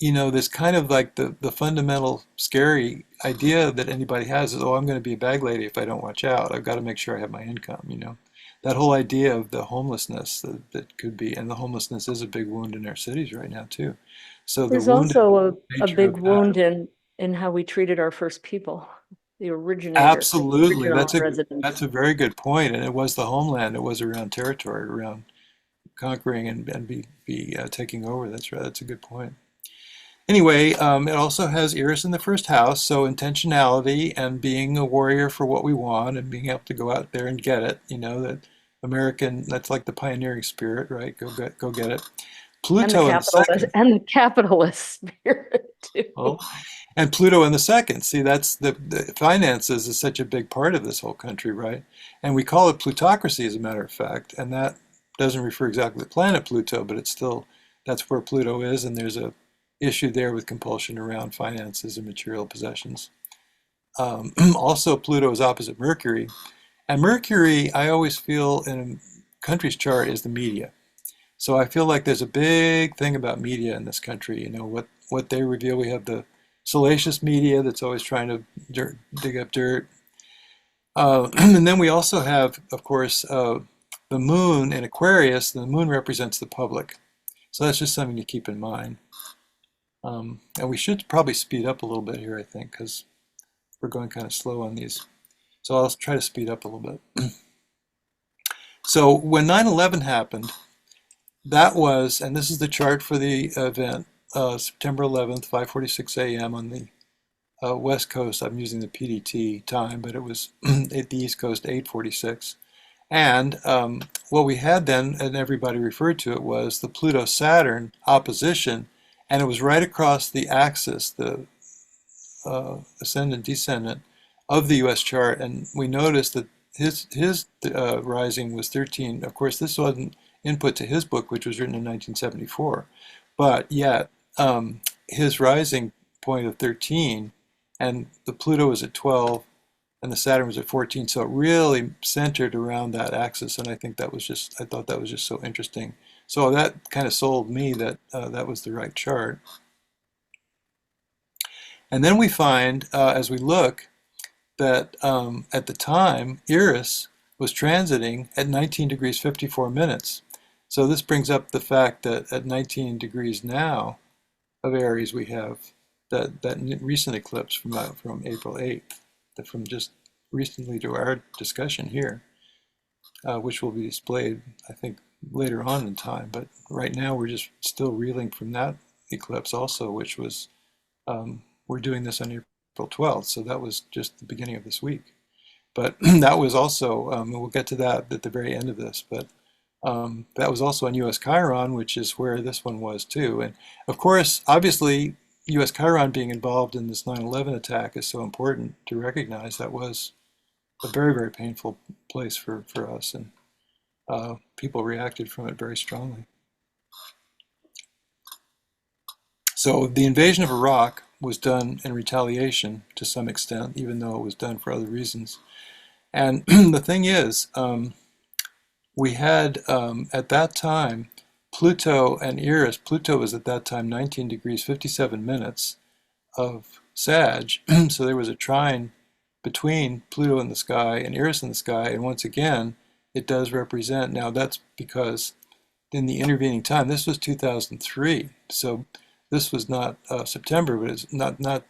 this kind of like the fundamental scary idea that anybody has is, oh, I'm going to be a bag lady if I don't watch out. I've got to make sure I have my income. That whole idea of the homelessness that could be, and the homelessness is a big wound in our cities right now too. So the There's wounded also a nature big of that. wound in how we treated our first people, the originators, the Absolutely. original That's residents. a very good point. And it was the homeland. It was around territory, around conquering and be taking over. That's right. That's a good point. Anyway, it also has Eris in the 1st house, so intentionality and being a warrior for what we want and being able to go out there and get it. That American, that's like the pioneering spirit, right? Go get it. And the Pluto in the capitalist second. and the capitalist spirit too. Well, and Pluto in the second. See, that's the finances is such a big part of this whole country, right? And we call it plutocracy, as a matter of fact. And that doesn't refer exactly to the planet Pluto, but it's still, that's where Pluto is. And there's a issue there with compulsion around finances and material possessions. Also, Pluto is opposite Mercury. And Mercury, I always feel in a country's chart, is the media. So I feel like there's a big thing about media in this country. What they reveal. We have the salacious media that's always trying to dig up dirt. And then we also have, of course, the moon in Aquarius. The moon represents the public. So that's just something to keep in mind. And we should probably speed up a little bit here, I think, because we're going kind of slow on these. So I'll try to speed up a little bit. So when 9/11 happened, that was, and this is the chart for the event, September 11th, 5:46 a.m. on the West Coast. I'm using the PDT time, but it was at the East Coast, 8:46. And what we had then, and everybody referred to it, was the Pluto-Saturn opposition, and it was right across the axis, the ascendant descendant of the U.S. chart, and we noticed that his rising was 13. Of course, this wasn't input to his book, which was written in 1974, but yet his rising point of 13, and the Pluto was at 12, and the Saturn was at 14, so it really centered around that axis, and I thought that was just so interesting. So that kind of sold me that that was the right chart. And then we find, as we look, that at the time, Eris was transiting at 19 degrees 54 minutes. So this brings up the fact that at 19 degrees now of Aries, we have that recent eclipse from April 8th, from just recently to our discussion here, which will be displayed, I think, later on in time. But right now, we're just still reeling from that eclipse also, which was we're doing this on April 12th, so that was just the beginning of this week. But that was also, and we'll get to that at the very end of this, but that was also on U.S. Chiron, which is where this one was too. And of course, obviously, U.S. Chiron being involved in this 9/11 attack is so important to recognize. That was a very, very painful place for us. And people reacted from it very strongly. So the invasion of Iraq was done in retaliation to some extent, even though it was done for other reasons. And the thing is, we had at that time Pluto and Eris. Pluto was at that time 19 degrees 57 minutes of Sag, so there was a trine between Pluto in the sky and Eris in the sky, and once again, it does represent. Now that's because in the intervening time, this was 2003, so this was not September, but it's not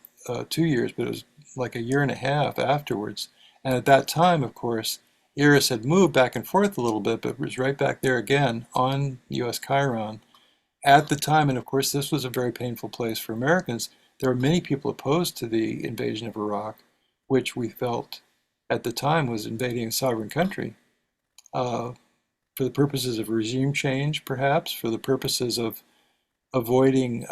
2 years, but it was like a year and a half afterwards. And at that time, of course, Eris had moved back and forth a little bit, but was right back there again on U.S. Chiron at the time. And of course, this was a very painful place for Americans. There were many people opposed to the invasion of Iraq, which we felt at the time was invading a sovereign country for the purposes of regime change, perhaps, for the purposes of avoiding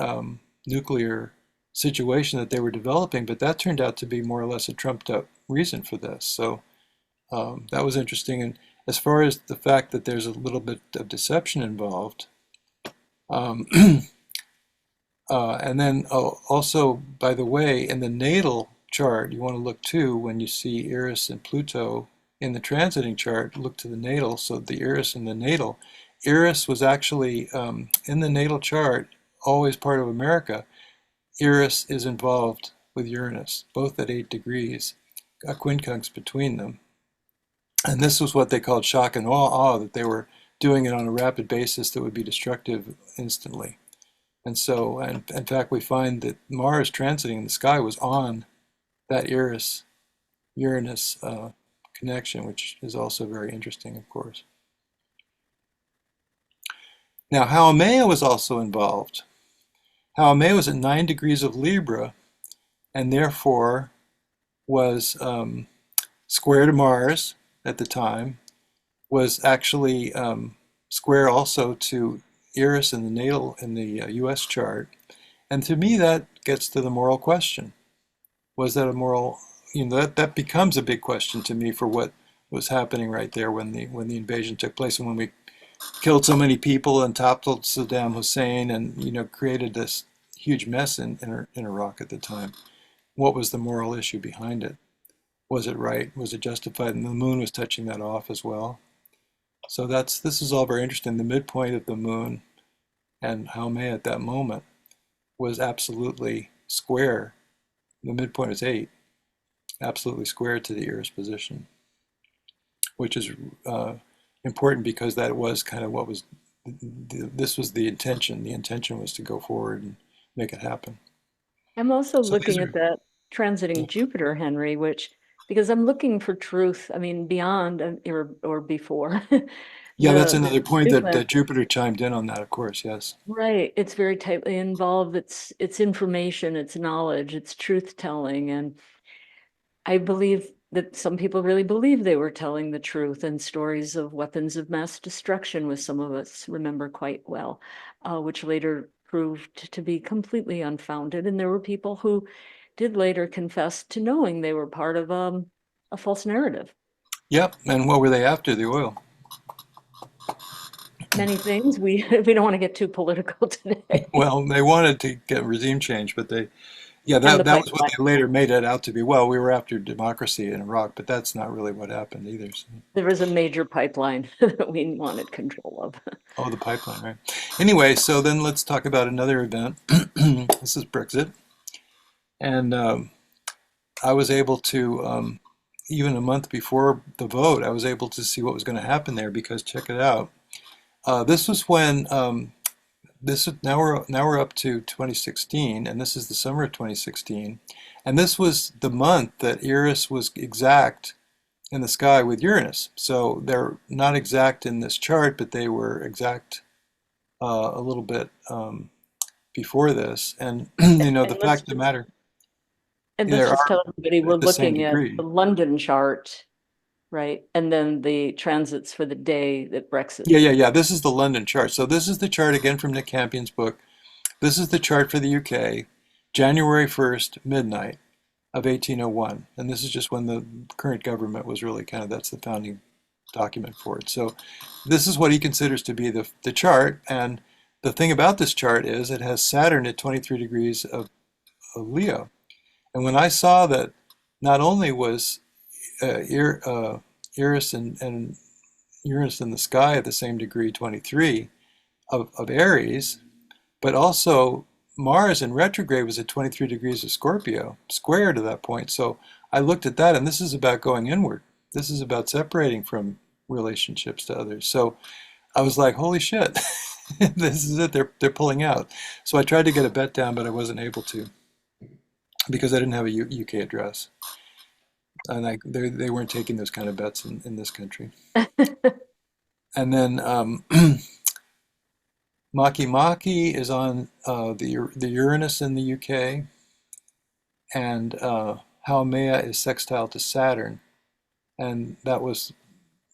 nuclear situation that they were developing. But that turned out to be more or less a trumped up reason for this. So that was interesting. And as far as the fact that there's a little bit of deception involved, um, and then also, by the way, in the natal chart, you want to look too when you see Eris and Pluto in the transiting chart, look to the natal. So the Eris in the natal, Eris was actually in the natal chart, always part of America. Eris is involved with Uranus, both at 8 degrees, a quincunx between them. And this was what they called shock and awe, that they were doing it on a rapid basis that would be destructive instantly. And so, and in fact, we find that Mars transiting in the sky was on that Eris-Uranus connection, which is also very interesting, of course. Now, Haumea was also involved. Haumea was at 9 degrees of Libra, and therefore was square to Mars at the time, was actually square also to Eris in the natal in the U.S. chart. And to me, that gets to the moral question. Was that a moral? That becomes a big question to me for what was happening right there when the invasion took place and when we killed so many people and toppled Saddam Hussein and created this huge mess in Iraq at the time. What was the moral issue behind it? Was it right? Was it justified? And the moon was touching that off as well. So this is all very interesting. The midpoint of the moon and Haumea at that moment was absolutely square. The midpoint is 8, absolutely square to the Eris position, which is important because that was kind of what was, this was the intention. The intention was to go forward and make it happen. I'm also So these looking at are, that transiting Jupiter, Henry, because I'm looking for truth, I mean, beyond or before yeah, that's the another point that event. Jupiter chimed in on that, of course, yes. Right. It's very tightly involved. It's information, it's knowledge, it's truth telling. And I believe that some people really believe they were telling the truth, and stories of weapons of mass destruction, with some of us remember quite well, which later proved to be completely unfounded. And there were people who did later confess to knowing they were part of a false narrative. Yep, and what were they after? The oil. Many things we don't want to get too political today. Well, they wanted to get regime change, but yeah, And the that was what pipeline. they later made it out to be. Well, we were after democracy in Iraq, but that's not really what happened either. So. There was a major pipeline that we wanted control of. Oh, the pipeline, right. Anyway, so then let's talk about another event. This is Brexit. And I was able to, even a month before the vote, I was able to see what was going to happen there because check it out. This was when now we're up to 2016, and this is the summer of 2016, and this was the month that Eris was exact in the sky with Uranus. So they're not exact in this chart, but they were exact a little bit before this. And the And let's fact of the just matter, and let's there just are tell everybody we're at the same looking at degree. the London chart, right? And then the transits for the day that Brexit. Yeah. This is the London chart. So this is the chart again from Nick Campion's book. This is the chart for the UK, January 1st, midnight of 1801. And this is just when the current government was really kind of, that's the founding document for it. So this is what he considers to be the chart. And the thing about this chart is it has Saturn at 23 degrees of Leo. And when I saw that not only was Eris and Uranus in the sky at the same degree, 23, of Aries, but also Mars in retrograde was at 23 degrees of Scorpio, square to that point. So I looked at that, and this is about going inward. This is about separating from relationships to others. So I was like, holy shit, this is it. They're pulling out. So I tried to get a bet down, but I wasn't able to because I didn't have a UK address, and they weren't taking those kind of bets in this country. And then Makemake is on the Uranus in the UK, and Haumea is sextile to Saturn. And that was,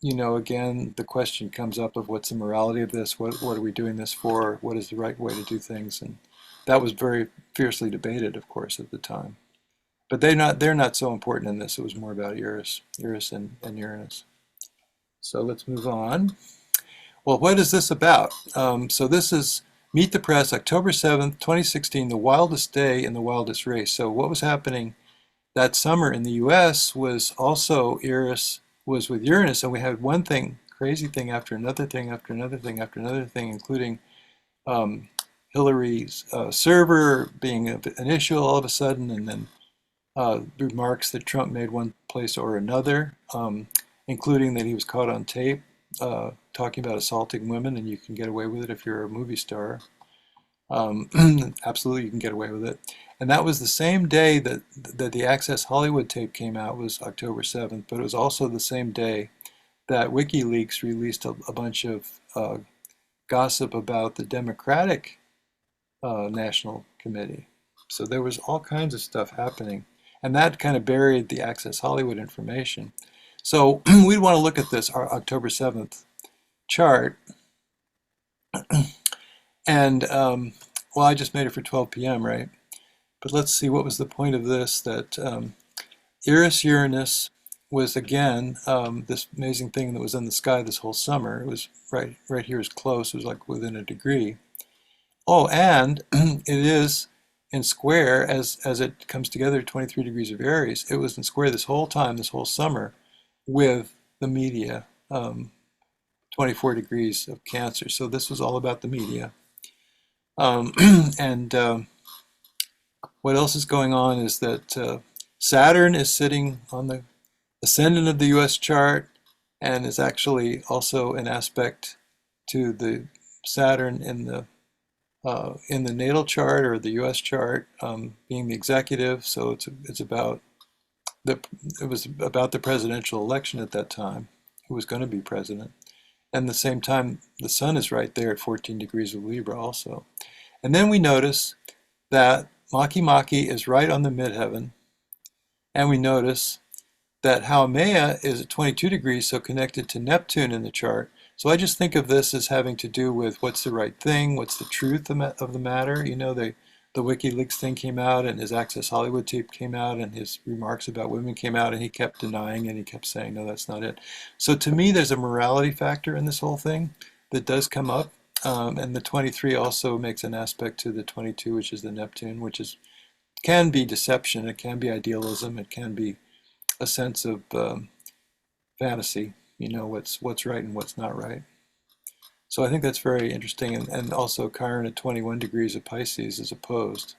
again, the question comes up of what's the morality of this? What are we doing this for? What is the right way to do things? And that was very fiercely debated, of course, at the time. But they're not so important in this. It was more about Eris and Uranus. So let's move on. Well, what is this about? So this is Meet the Press, October 7th, 2016, the wildest day in the wildest race. So what was happening that summer in the US was also Eris was with Uranus, and we had one thing, crazy thing after another thing after another thing after another thing, including Hillary's server being an issue all of a sudden, and then remarks that Trump made one place or another, including that he was caught on tape talking about assaulting women, and you can get away with it if you're a movie star. Absolutely, you can get away with it. And that was the same day that the Access Hollywood tape came out, was October 7th, but it was also the same day that WikiLeaks released a bunch of gossip about the Democratic National Committee. So there was all kinds of stuff happening, and that kind of buried the Access Hollywood information. So we'd want to look at this our October 7th chart, and well, I just made it for 12 p.m., right? But let's see, what was the point of this? That Eris Uranus was again this amazing thing that was in the sky this whole summer. It was right here is close. It was like within a degree. Oh, and it is in square as it comes together, 23 degrees of Aries. It was in square this whole time, this whole summer, with the media, 24 degrees of Cancer. So this was all about the media. And what else is going on is that Saturn is sitting on the ascendant of the U.S. chart and is actually also an aspect to the Saturn in the natal chart or the U.S. chart, being the executive. So it's about it was about the presidential election at that time, who was going to be president. And at the same time, the sun is right there at 14 degrees of Libra also. And then we notice that Makemake is right on the midheaven, and we notice that Haumea is at 22 degrees, so connected to Neptune in the chart. So I just think of this as having to do with what's the right thing, what's the truth of the matter. The WikiLeaks thing came out, and his Access Hollywood tape came out, and his remarks about women came out, and he kept denying, and he kept saying, no, that's not it. So to me, there's a morality factor in this whole thing that does come up. And the 23 also makes an aspect to the 22, which is the Neptune, can be deception, it can be idealism, it can be a sense of fantasy, what's right and what's not right. So I think that's very interesting, and also Chiron at 21 degrees of Pisces is opposed.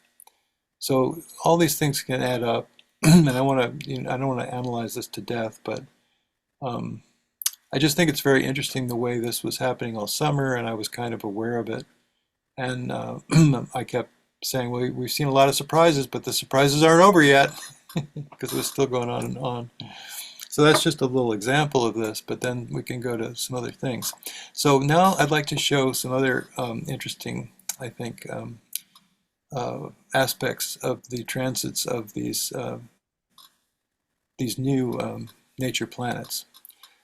So all these things can add up, and I don't want to analyze this to death, but I just think it's very interesting the way this was happening all summer, and I was kind of aware of it, and I kept saying, well, we've seen a lot of surprises, but the surprises aren't over yet, because it was still going on and on. So that's just a little example of this, but then we can go to some other things. So now I'd like to show some other interesting, I think, aspects of the transits of these new nature planets.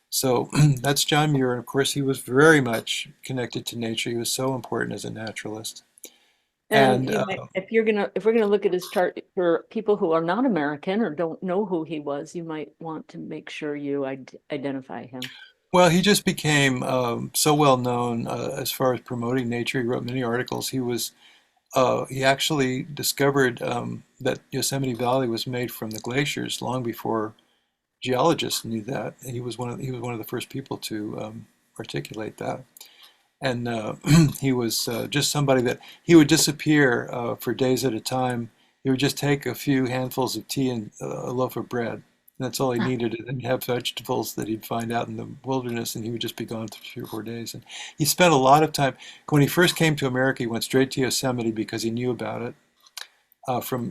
So that's John Muir, and of course he was very much connected to nature. He was so important as a naturalist. And And you might, if we're gonna look at his chart for people who are not American or don't know who he was, you might want to make sure you identify him. Well, he just became so well known as far as promoting nature. He wrote many articles. He actually discovered that Yosemite Valley was made from the glaciers long before geologists knew that. He was one of the first people to articulate that. And he was just somebody that he would disappear for days at a time. He would just take a few handfuls of tea and a loaf of bread. And that's all he needed. And he'd have vegetables that he'd find out in the wilderness, and he would just be gone for 3 or 4 days. And he spent a lot of time. When he first came to America, he went straight to Yosemite because he knew about it.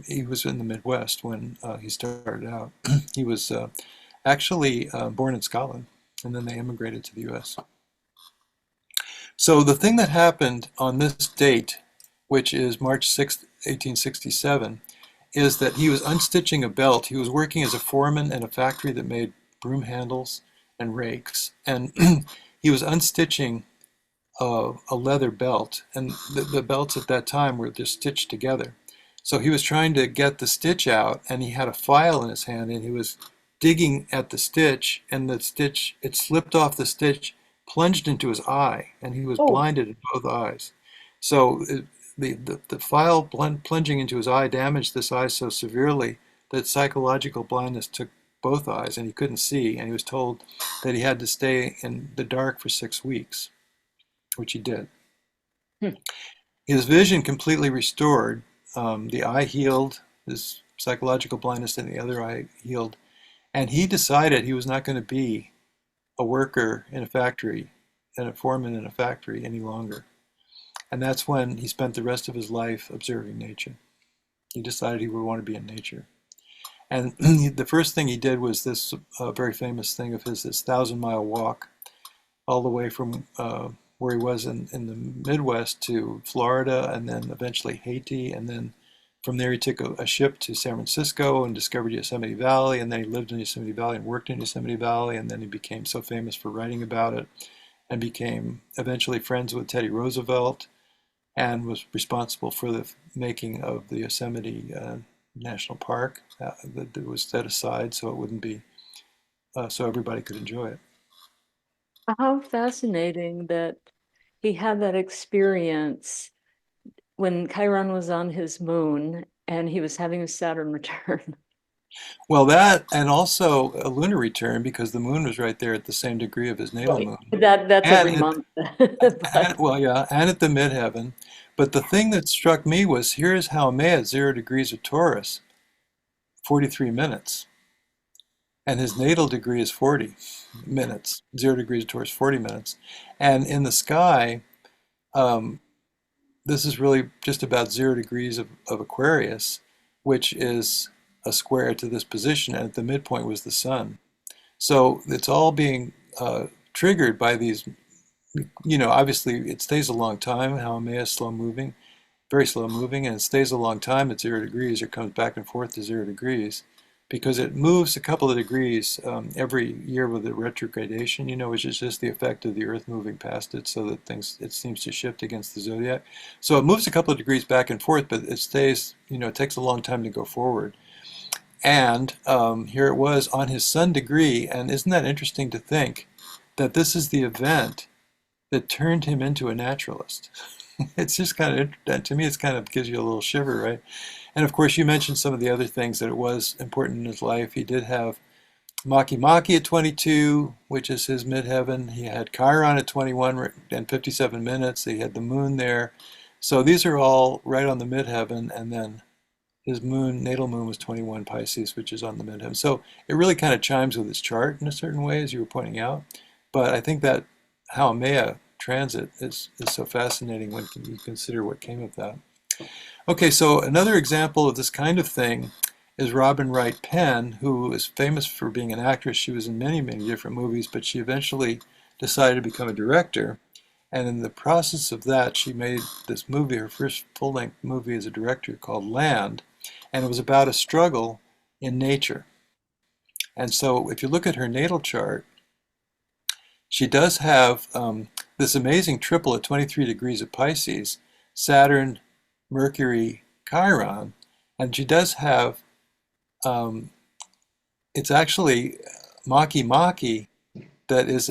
He was in the Midwest when he started out. He was actually born in Scotland, and then they immigrated to the U.S. So the thing that happened on this date, which is March 6th, 1867, is that he was unstitching a belt. He was working as a foreman in a factory that made broom handles and rakes, and he was unstitching a leather belt, and the belts at that time were just stitched together. So he was trying to get the stitch out, and he had a file in his hand, and he was digging at the stitch, and it slipped off the stitch, plunged into his eye, and he was Oh, blinded in both eyes. So the file plunging into his eye damaged this eye so severely that psychological blindness took both eyes, and he couldn't see, and he was told that he had to stay in the dark for 6 weeks, which he did. hmm. His vision completely restored. The eye healed, his psychological blindness in the other eye healed, and he decided he was not going to be a worker in a factory and a foreman in a factory any longer. And that's when he spent the rest of his life observing nature. He decided he would want to be in nature. And the first thing he did was this very famous thing of his, this 1,000-mile walk all the way from where he was in the Midwest to Florida, and then eventually Haiti, and then from there he took a ship to San Francisco and discovered Yosemite Valley, and then he lived in Yosemite Valley and worked in Yosemite Valley, and then he became so famous for writing about it, and became eventually friends with Teddy Roosevelt, and was responsible for the making of the Yosemite National Park that was set aside so it wouldn't be so everybody could enjoy it. How fascinating that he had that experience when Chiron was on his moon and he was having a Saturn return. Well, that and also a lunar return because the moon was right there at the same degree of his natal Right. moon, That's and every month. and But well, yeah, and at the midheaven. But the thing that struck me was here's Haumea at 0 degrees of Taurus, 43 minutes, and his natal degree is 40 minutes. 0 degrees of Taurus, 40 minutes, and in the sky, um, this is really just about 0 degrees of Aquarius, which is a square to this position, and at the midpoint was the sun. So it's all being triggered by these, obviously it stays a long time. Haumea is slow moving, very slow moving, and it stays a long time at 0 degrees or comes back and forth to 0 degrees because it moves a couple of degrees every year with the retrogradation, which is just the effect of the Earth moving past it so that it seems to shift against the zodiac. So it moves a couple of degrees back and forth, but it stays, it takes a long time to go forward. And here it was on his sun degree. And isn't that interesting to think that this is the event that turned him into a naturalist? It's just kind of, to me, it's kind of gives you a little shiver, right? And of course, you mentioned some of the other things that it was important in his life. He did have Makemake at 22, which is his midheaven. He had Chiron at 21 and 57 minutes. He had the moon there. So these are all right on the midheaven. And then his natal moon was 21 Pisces, which is on the midheaven. So it really kind of chimes with his chart in a certain way, as you were pointing out. But I think that Haumea transit is so fascinating when you consider what came of that. Okay, so another example of this kind of thing is Robin Wright Penn, who is famous for being an actress. She was in many, many different movies, but she eventually decided to become a director. And in the process of that, she made this movie, her first full-length movie as a director called Land, and it was about a struggle in nature. And so if you look at her natal chart, she does have this amazing triple at 23 degrees of Pisces, Saturn, Mercury, Chiron, and she does have, um, it's actually Makemake that is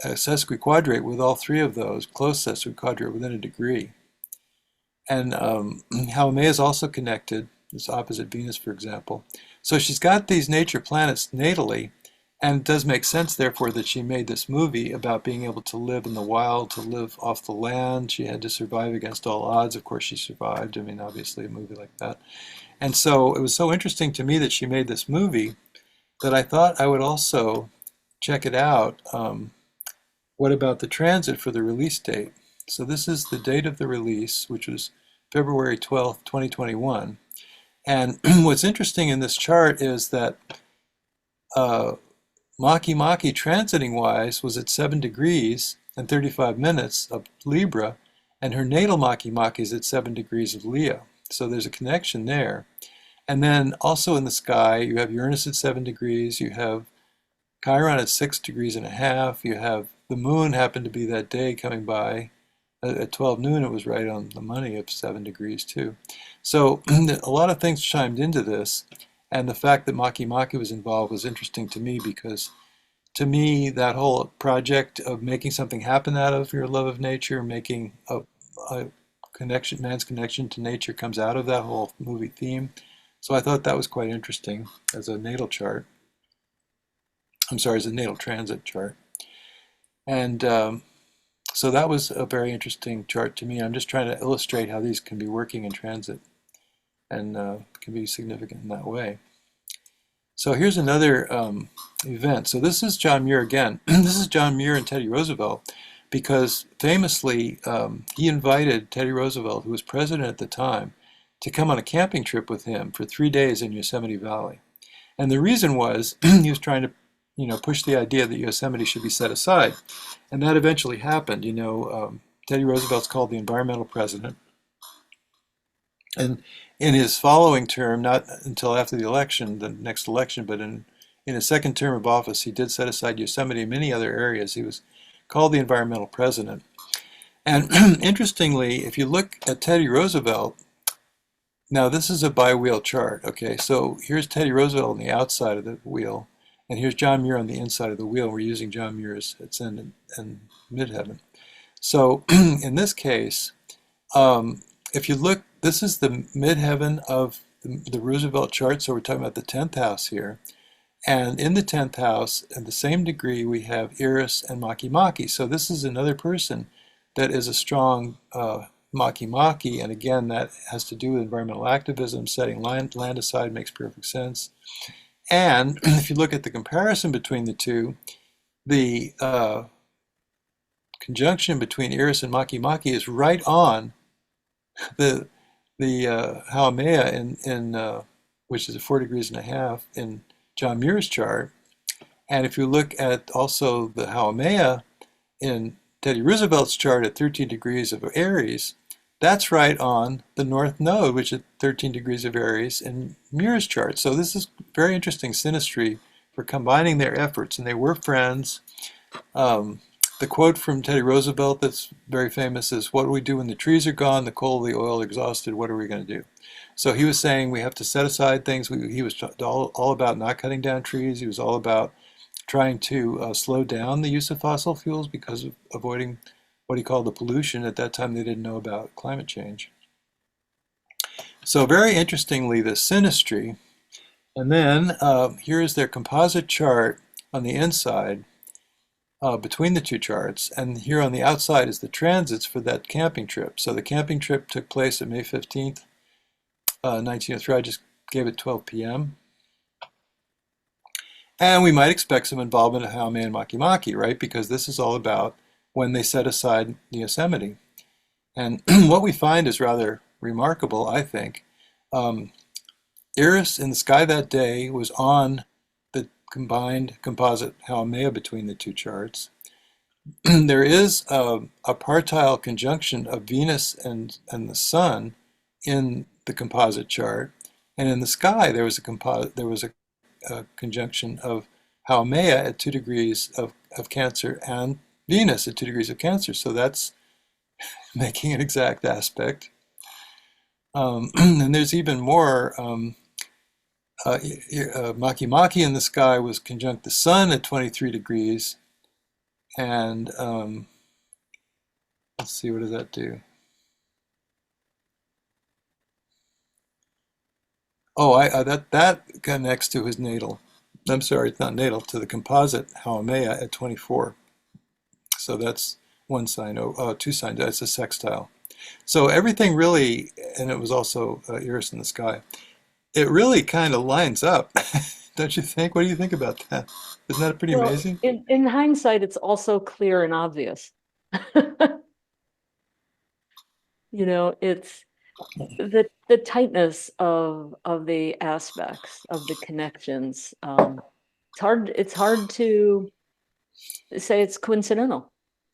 sesquiquadrate with all three of those, close sesquiquadrate within a degree. And Haumea is also connected, it's opposite Venus, for example. So she's got these nature planets natally, and it does make sense, therefore, that she made this movie about being able to live in the wild, to live off the land. She had to survive against all odds. Of course, she survived. I mean, obviously, a movie like that. And so it was so interesting to me that she made this movie that I thought I would also check it out. What about the transit for the release date? So this is the date of the release, which was February 12th, 2021. And what's interesting in this chart is that Makemake transiting wise was at 7 degrees and 35 minutes of Libra, and her natal Makemake is at 7 degrees of Leo. So there's a connection there. And then also in the sky, you have Uranus at 7 degrees, you have Chiron at 6 degrees and a half, you have the moon happened to be that day coming by. At 12 noon, it was right on the money of 7 degrees too. So a lot of things chimed into this. And the fact that Makemake was involved was interesting to me because, to me, that whole project of making something happen out of your love of nature, making a connection, man's connection to nature, comes out of that whole movie theme. So I thought that was quite interesting as a natal chart. I'm sorry, as a natal transit chart. And so that was a very interesting chart to me. I'm just trying to illustrate how these can be working in transit and can be significant in that way. So here's another event. So this is John Muir again. This is John Muir and Teddy Roosevelt because famously he invited Teddy Roosevelt, who was president at the time, to come on a camping trip with him for 3 days in Yosemite Valley. And the reason was he was trying to push the idea that Yosemite should be set aside. And that eventually happened. Teddy Roosevelt's called the environmental president. And in his following term, not until after the election, the next election, but in his second term of office, he did set aside Yosemite and many other areas. He was called the environmental president. And interestingly, if you look at Teddy Roosevelt, now this is a bi-wheel chart, okay? So here's Teddy Roosevelt on the outside of the wheel, and here's John Muir on the inside of the wheel. We're using John Muir's ascendant and midheaven. So in this case, if you look, this is the midheaven of the Roosevelt chart, so we're talking about the 10th house here. And in the 10th house, in the same degree, we have Eris and Makemake. So this is another person that is a strong Makemake, and again, that has to do with environmental activism. Setting land aside makes perfect sense. And if you look at the comparison between the two, the conjunction between Eris and Makemake is right on the Haumea in which is at 4 degrees and a half in John Muir's chart. And if you look at also the Haumea in Teddy Roosevelt's chart at 13 degrees of Eris, that's right on the north node, which is 13 degrees of Eris in Muir's chart. So this is very interesting synastry for combining their efforts, and they were friends. The quote from Teddy Roosevelt that's very famous is, "What do we do when the trees are gone, the coal, the oil exhausted, what are we going to do?" So he was saying we have to set aside things. He was all about not cutting down trees. He was all about trying to slow down the use of fossil fuels because of avoiding what he called the pollution. At that time, they didn't know about climate change. So very interestingly, the synastry. And then here is their composite chart on the inside between the two charts. And here on the outside is the transits for that camping trip. So the camping trip took place on May 15th, 1903. I just gave it 12 p.m. And we might expect some involvement of Haumea and Makemake, right? Because this is all about when they set aside the Yosemite. And what we find is rather remarkable, I think. Eris in the sky that day was on the combined composite Haumea between the two charts. There is a partile conjunction of Venus and the Sun in the composite chart. And in the sky, there was a conjunction of Haumea at 2 degrees of Cancer and Venus at 2 degrees of Cancer. So that's making an exact aspect. And there's even more. Makemake in the sky was conjunct the Sun at 23 degrees And let's see, what does that do? Oh, that connects to his natal. I'm sorry, it's not natal, to the composite Haumea at 24. So that's one sign. Two signs. That's a sextile. So everything really, and it was also Eris in the sky. It really kind of lines up, don't you think? What do you think about that? Isn't that pretty Well, amazing? in hindsight, it's also clear and obvious. It's the tightness of the aspects of the connections. It's hard to say it's coincidental.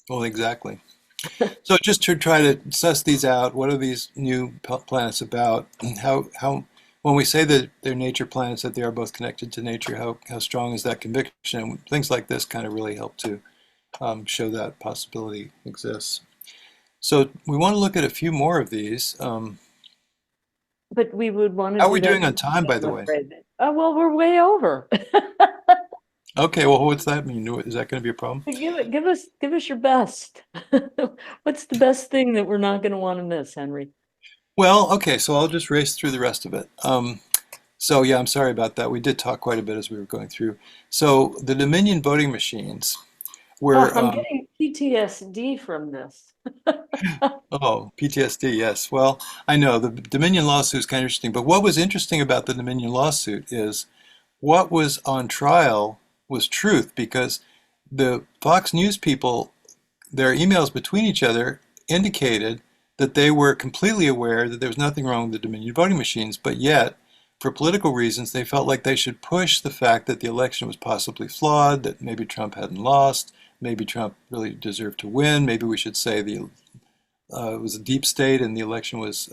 Well, exactly. So just to try to suss these out, what are these new planets about? How when we say that they're nature planets, that they are both connected to nature, how strong is that conviction? Things like this kind of really help to show that possibility exists. So we want to look at a few more of these. But we would want to How are do we that, doing on time, by I'm the way? afraid. Well, we're way over. Okay, well, what's that mean? Is that going to be a problem? Give us your best. What's the best thing that we're not going to want to miss, Henry? Well, okay, so I'll just race through the rest of it. So yeah, I'm sorry about that. We did talk quite a bit as we were going through. So the Dominion voting machines Oh, were, I'm getting PTSD from this. oh, PTSD, yes. Well, I know the Dominion lawsuit is kind of interesting, but what was interesting about the Dominion lawsuit is what was on trial was truth because the Fox News people, their emails between each other indicated that they were completely aware that there was nothing wrong with the Dominion voting machines, but yet, for political reasons, they felt like they should push the fact that the election was possibly flawed, that maybe Trump hadn't lost, maybe Trump really deserved to win, maybe we should say it was a deep state and the election was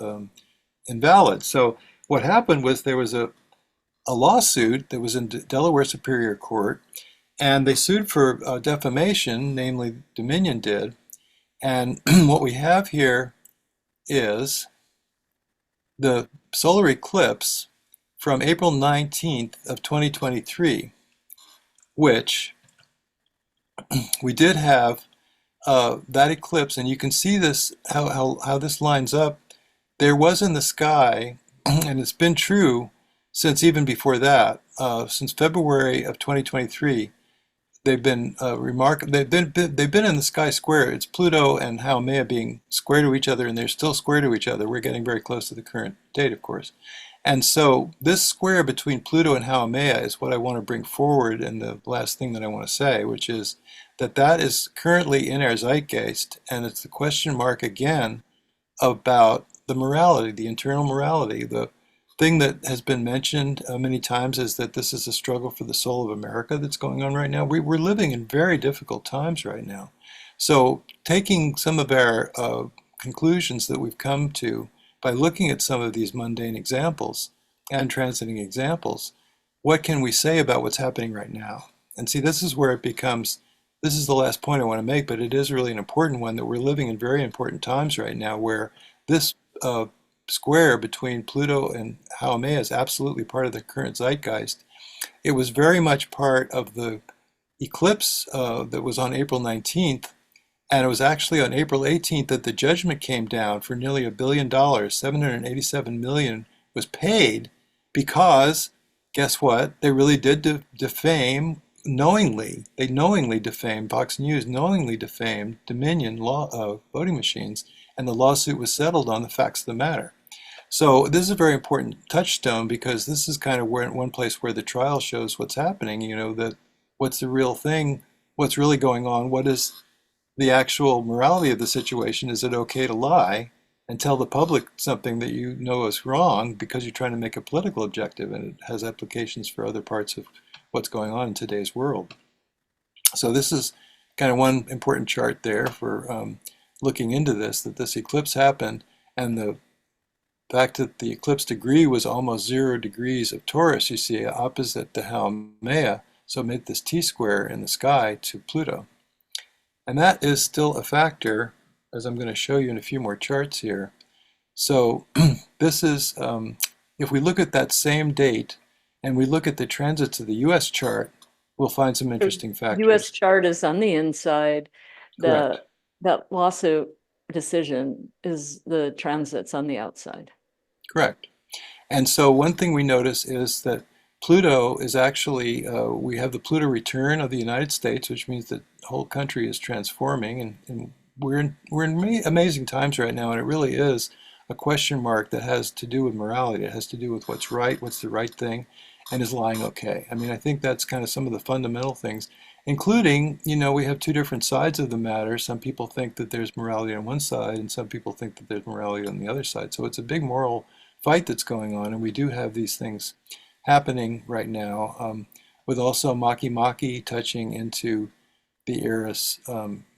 invalid. So what happened was there was a lawsuit that was in Delaware Superior Court, and they sued for defamation, namely Dominion did. And what we have here is the solar eclipse from April 19th of 2023, which we did have that eclipse, and you can see this how this lines up. There was in the sky, and it's been true since even before that, since February of 2023. They've been they've been in the sky square. It's Pluto and Haumea being square to each other, and they're still square to each other. We're getting very close to the current date, of course. And so this square between Pluto and Haumea is what I want to bring forward in the last thing that I want to say, which is that that is currently in our zeitgeist, and it's the question mark again about the morality, the internal morality. The thing that has been mentioned many times is that this is a struggle for the soul of America that's going on right now. We're living in very difficult times right now. So, taking some of our conclusions that we've come to by looking at some of these mundane examples and transiting examples, what can we say about what's happening right now? And see, this is where it becomes, this is the last point I want to make, but it is really an important one that we're living in very important times right now where this square between Pluto and Haumea is absolutely part of the current zeitgeist. It was very much part of the eclipse that was on April 19th, and it was actually on April 18th that the judgment came down for nearly $1 billion. 787 million was paid because, guess what? They really did defame knowingly. They knowingly defamed, Fox News knowingly defamed Dominion voting machines, and the lawsuit was settled on the facts of the matter. So this is a very important touchstone because this is kind of where one place where the trial shows what's happening, that what's the real thing, what's really going on, what is the actual morality of the situation. Is it okay to lie and tell the public something that you know is wrong because you're trying to make a political objective and it has applications for other parts of what's going on in today's world? So this is kind of one important chart there for looking into this, that this eclipse happened and the fact that the eclipse degree was almost 0 degrees of Taurus, you see, opposite the Haumea, so it made this T-square in the sky to Pluto. And that is still a factor, as I'm going to show you in a few more charts here. So this is, if we look at that same date and we look at the transits of the US chart, we'll find some The interesting US factors. chart is on the inside. Correct. The that lawsuit decision is the transits on the outside. Correct. And so one thing we notice is that Pluto is actually, we have the Pluto return of the United States, which means that the whole country is transforming, and we're in amazing times right now, and it really is a question mark that has to do with morality. It has to do with what's right, what's the right thing, and is lying okay. I mean, I think that's kind of some of the fundamental things, including, we have two different sides of the matter. Some people think that there's morality on one side, and some people think that there's morality on the other side. So it's a big moral fight that's going on, and we do have these things happening right now, with also Makemake touching into the Eris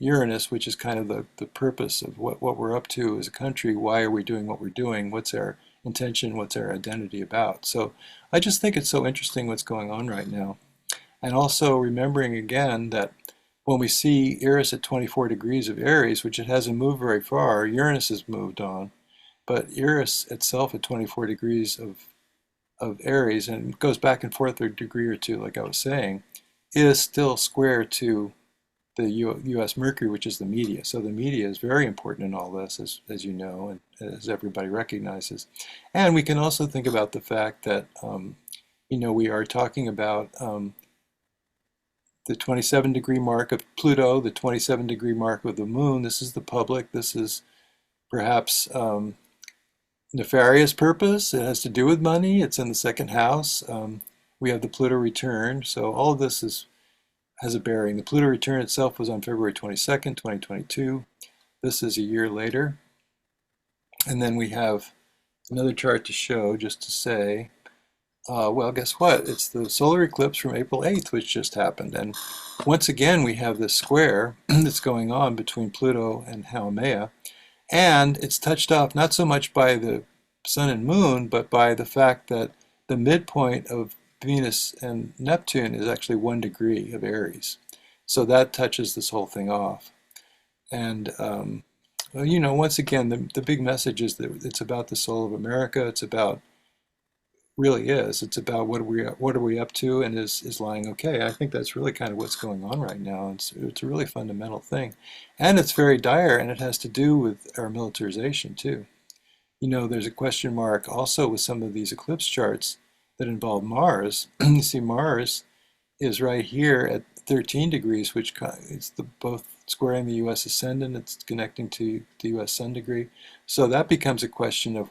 Uranus, which is kind of the purpose of what we're up to as a country. Why are we doing what we're doing? What's our intention? What's our identity about? So I just think it's so interesting what's going on right now. And also remembering again that when we see Eris at 24 degrees of Aries, which it hasn't moved very far, Uranus has moved on. But Eris itself at 24 degrees of Aries, and goes back and forth a degree or two, like I was saying, is still square to the U.S. Mercury, which is the media. So the media is very important in all this, as you know, and as everybody recognizes. And we can also think about the fact that, we are talking about the 27-degree mark of Pluto, the 27-degree mark of the Moon. This is the public. This is perhaps nefarious purpose. It has to do with money. It's in the second house. We have the Pluto return. So all of this has a bearing. The Pluto return itself was on February 22nd, 2022. This is a year later. And then we have another chart to show, just to say, well, guess what? It's the solar eclipse from April 8th, which just happened. And once again, we have this square that's going on between Pluto and Haumea. And it's touched off not so much by the sun and moon, but by the fact that the midpoint of Venus and Neptune is actually 1 degree of Aries. So that touches this whole thing off. And, well, once again, the big message is that it's about the soul of America. It's about, really is. It's about what are we up to, and is lying okay. I think that's really kind of what's going on right now. It's a really fundamental thing, and it's very dire, and it has to do with our militarization too. There's a question mark also with some of these eclipse charts that involve Mars. You see, Mars is right here at 13 degrees, which it's both squaring the U.S. ascendant. It's connecting to the U.S. sun degree. So that becomes a question of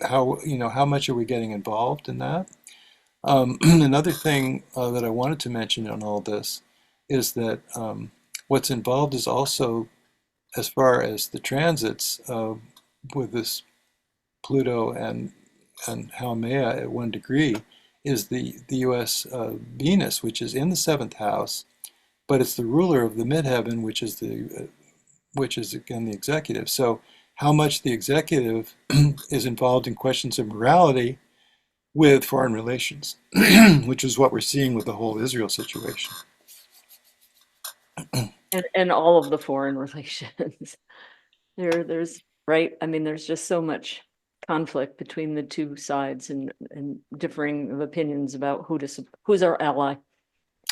how much are we getting involved in that? Another thing that I wanted to mention on all this is that what's involved is also, as far as the transits with this Pluto and Haumea at 1 degree, is the U.S. Venus, which is in the seventh house, but it's the ruler of the midheaven, which is again the executive. So how much the executive is involved in questions of morality with foreign relations, which is what we're seeing with the whole Israel situation. And all of the foreign relations. There's right. I mean, there's just so much conflict between the two sides and differing of opinions about who's our ally,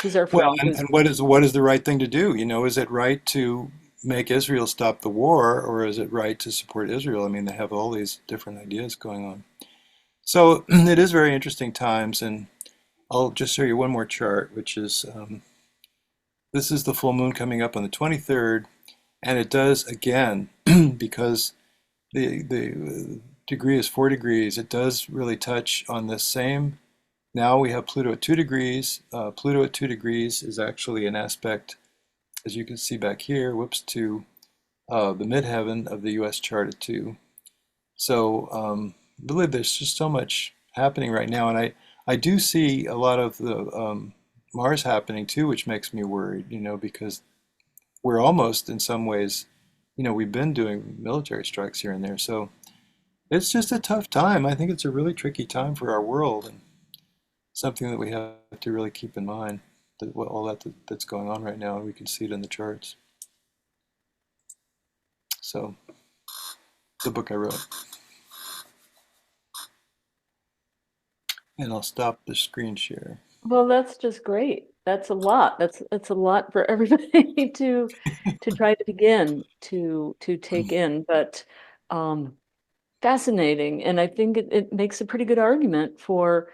who's our Well, friend, and what is the right thing to do? Is it right to make Israel stop the war, or is it right to support Israel? I mean, they have all these different ideas going on. So it is very interesting times, and I'll just show you one more chart, which is this is the full moon coming up on the 23rd, and it does again because the degree is 4 degrees. It does really touch on this same. Now we have Pluto at 2 degrees. Pluto at 2 degrees is actually an aspect, as you can see back here, whoops, to the midheaven of the U.S. chart at 2. So I believe there's just so much happening right now, and I do see a lot of the Mars happening too, which makes me worried, because we're almost in some ways, we've been doing military strikes here and there. So it's just a tough time. I think it's a really tricky time for our world, and something that we have to really keep in mind, that all that's going on right now, and we can see it in the charts. So the book I wrote. And I'll stop the screen share. well, that's just great. That's a lot. That's a lot for everybody to try to begin to take in, but um, fascinating. And I think it makes a pretty good argument for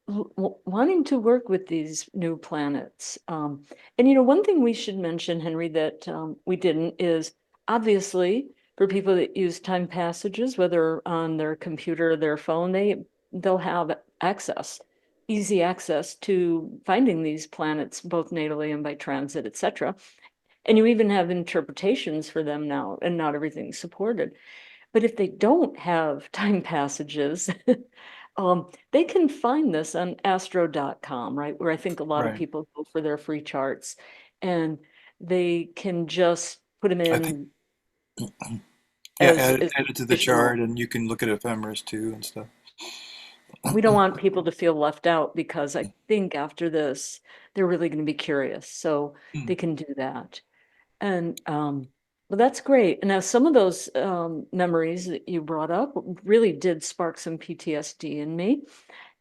wanting to work with these new planets. And one thing we should mention, Henry, that we didn't is obviously for people that use time passages, whether on their computer or their phone, they'll have access, easy access to finding these planets, both natally and by transit, etc. And you even have interpretations for them now, and not everything's supported. But if they don't have time passages, they can find this on astro.com, right? Where I think a lot of Right. people go for their free charts, and they can just put them I think, in yeah, as add it to the chart, additional. and you can look at ephemeris too and stuff. We don't want people to feel left out because I think after this, they're really going to be curious. So they can do that. And well, that's great. And now some of those memories that you brought up really did spark some PTSD in me.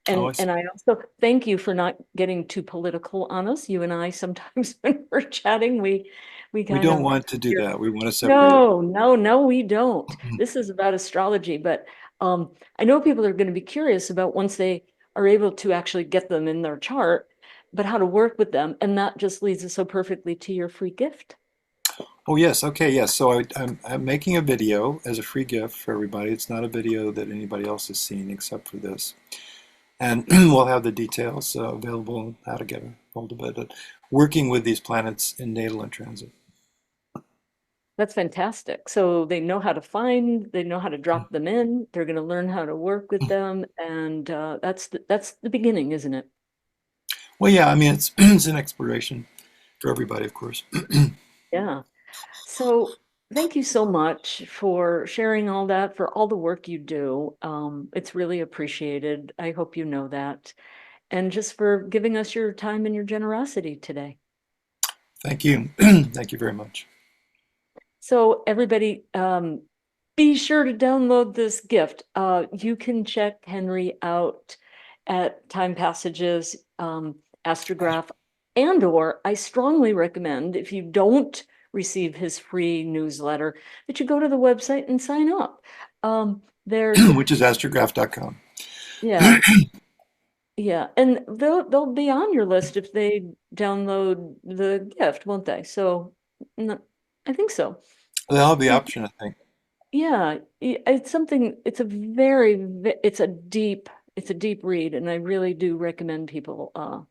Oh, I And see. I also thank you for not getting too political on us. You and I sometimes when we're chatting, we We kind don't of want to do that. We want to separate it. no, no, no, we don't. This is about astrology, but I know people are going to be curious about once they are able to actually get them in their chart, but how to work with them. And that just leads us so perfectly to your free gift. Oh, yes. Okay. Yes. So I'm making a video as a free gift for everybody. It's not a video that anybody else has seen except for this. And we'll have the details available how to get a hold of it. But working with these planets in natal and transit. That's fantastic. So they know how to find, they know how to drop them in. They're going to learn how to work with them, and that's the beginning, isn't it? Well, yeah. I mean, it's it's an exploration for everybody, of course. Yeah. So thank you so much for sharing all that, for all the work you do. It's really appreciated. I hope you know that, and just for giving us your time and your generosity today. Thank you. Thank you very much. So everybody, be sure to download this gift. You can check Henry out at Time Passages, Astrograph, and or I strongly recommend if you don't receive his free newsletter that you go to the website and sign up. There's Which is astrograph.com. yeah, yeah, and they'll be on your list if they download the gift, won't they? So I think so. They'll have the So option, I think. yeah, it's something, it's a deep read, and I really do recommend people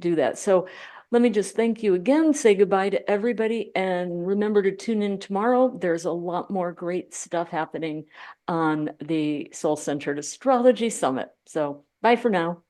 do that. So let me just thank you again, say goodbye to everybody, and remember to tune in tomorrow. There's a lot more great stuff happening on the Soul Centered Astrology Summit. So bye for now.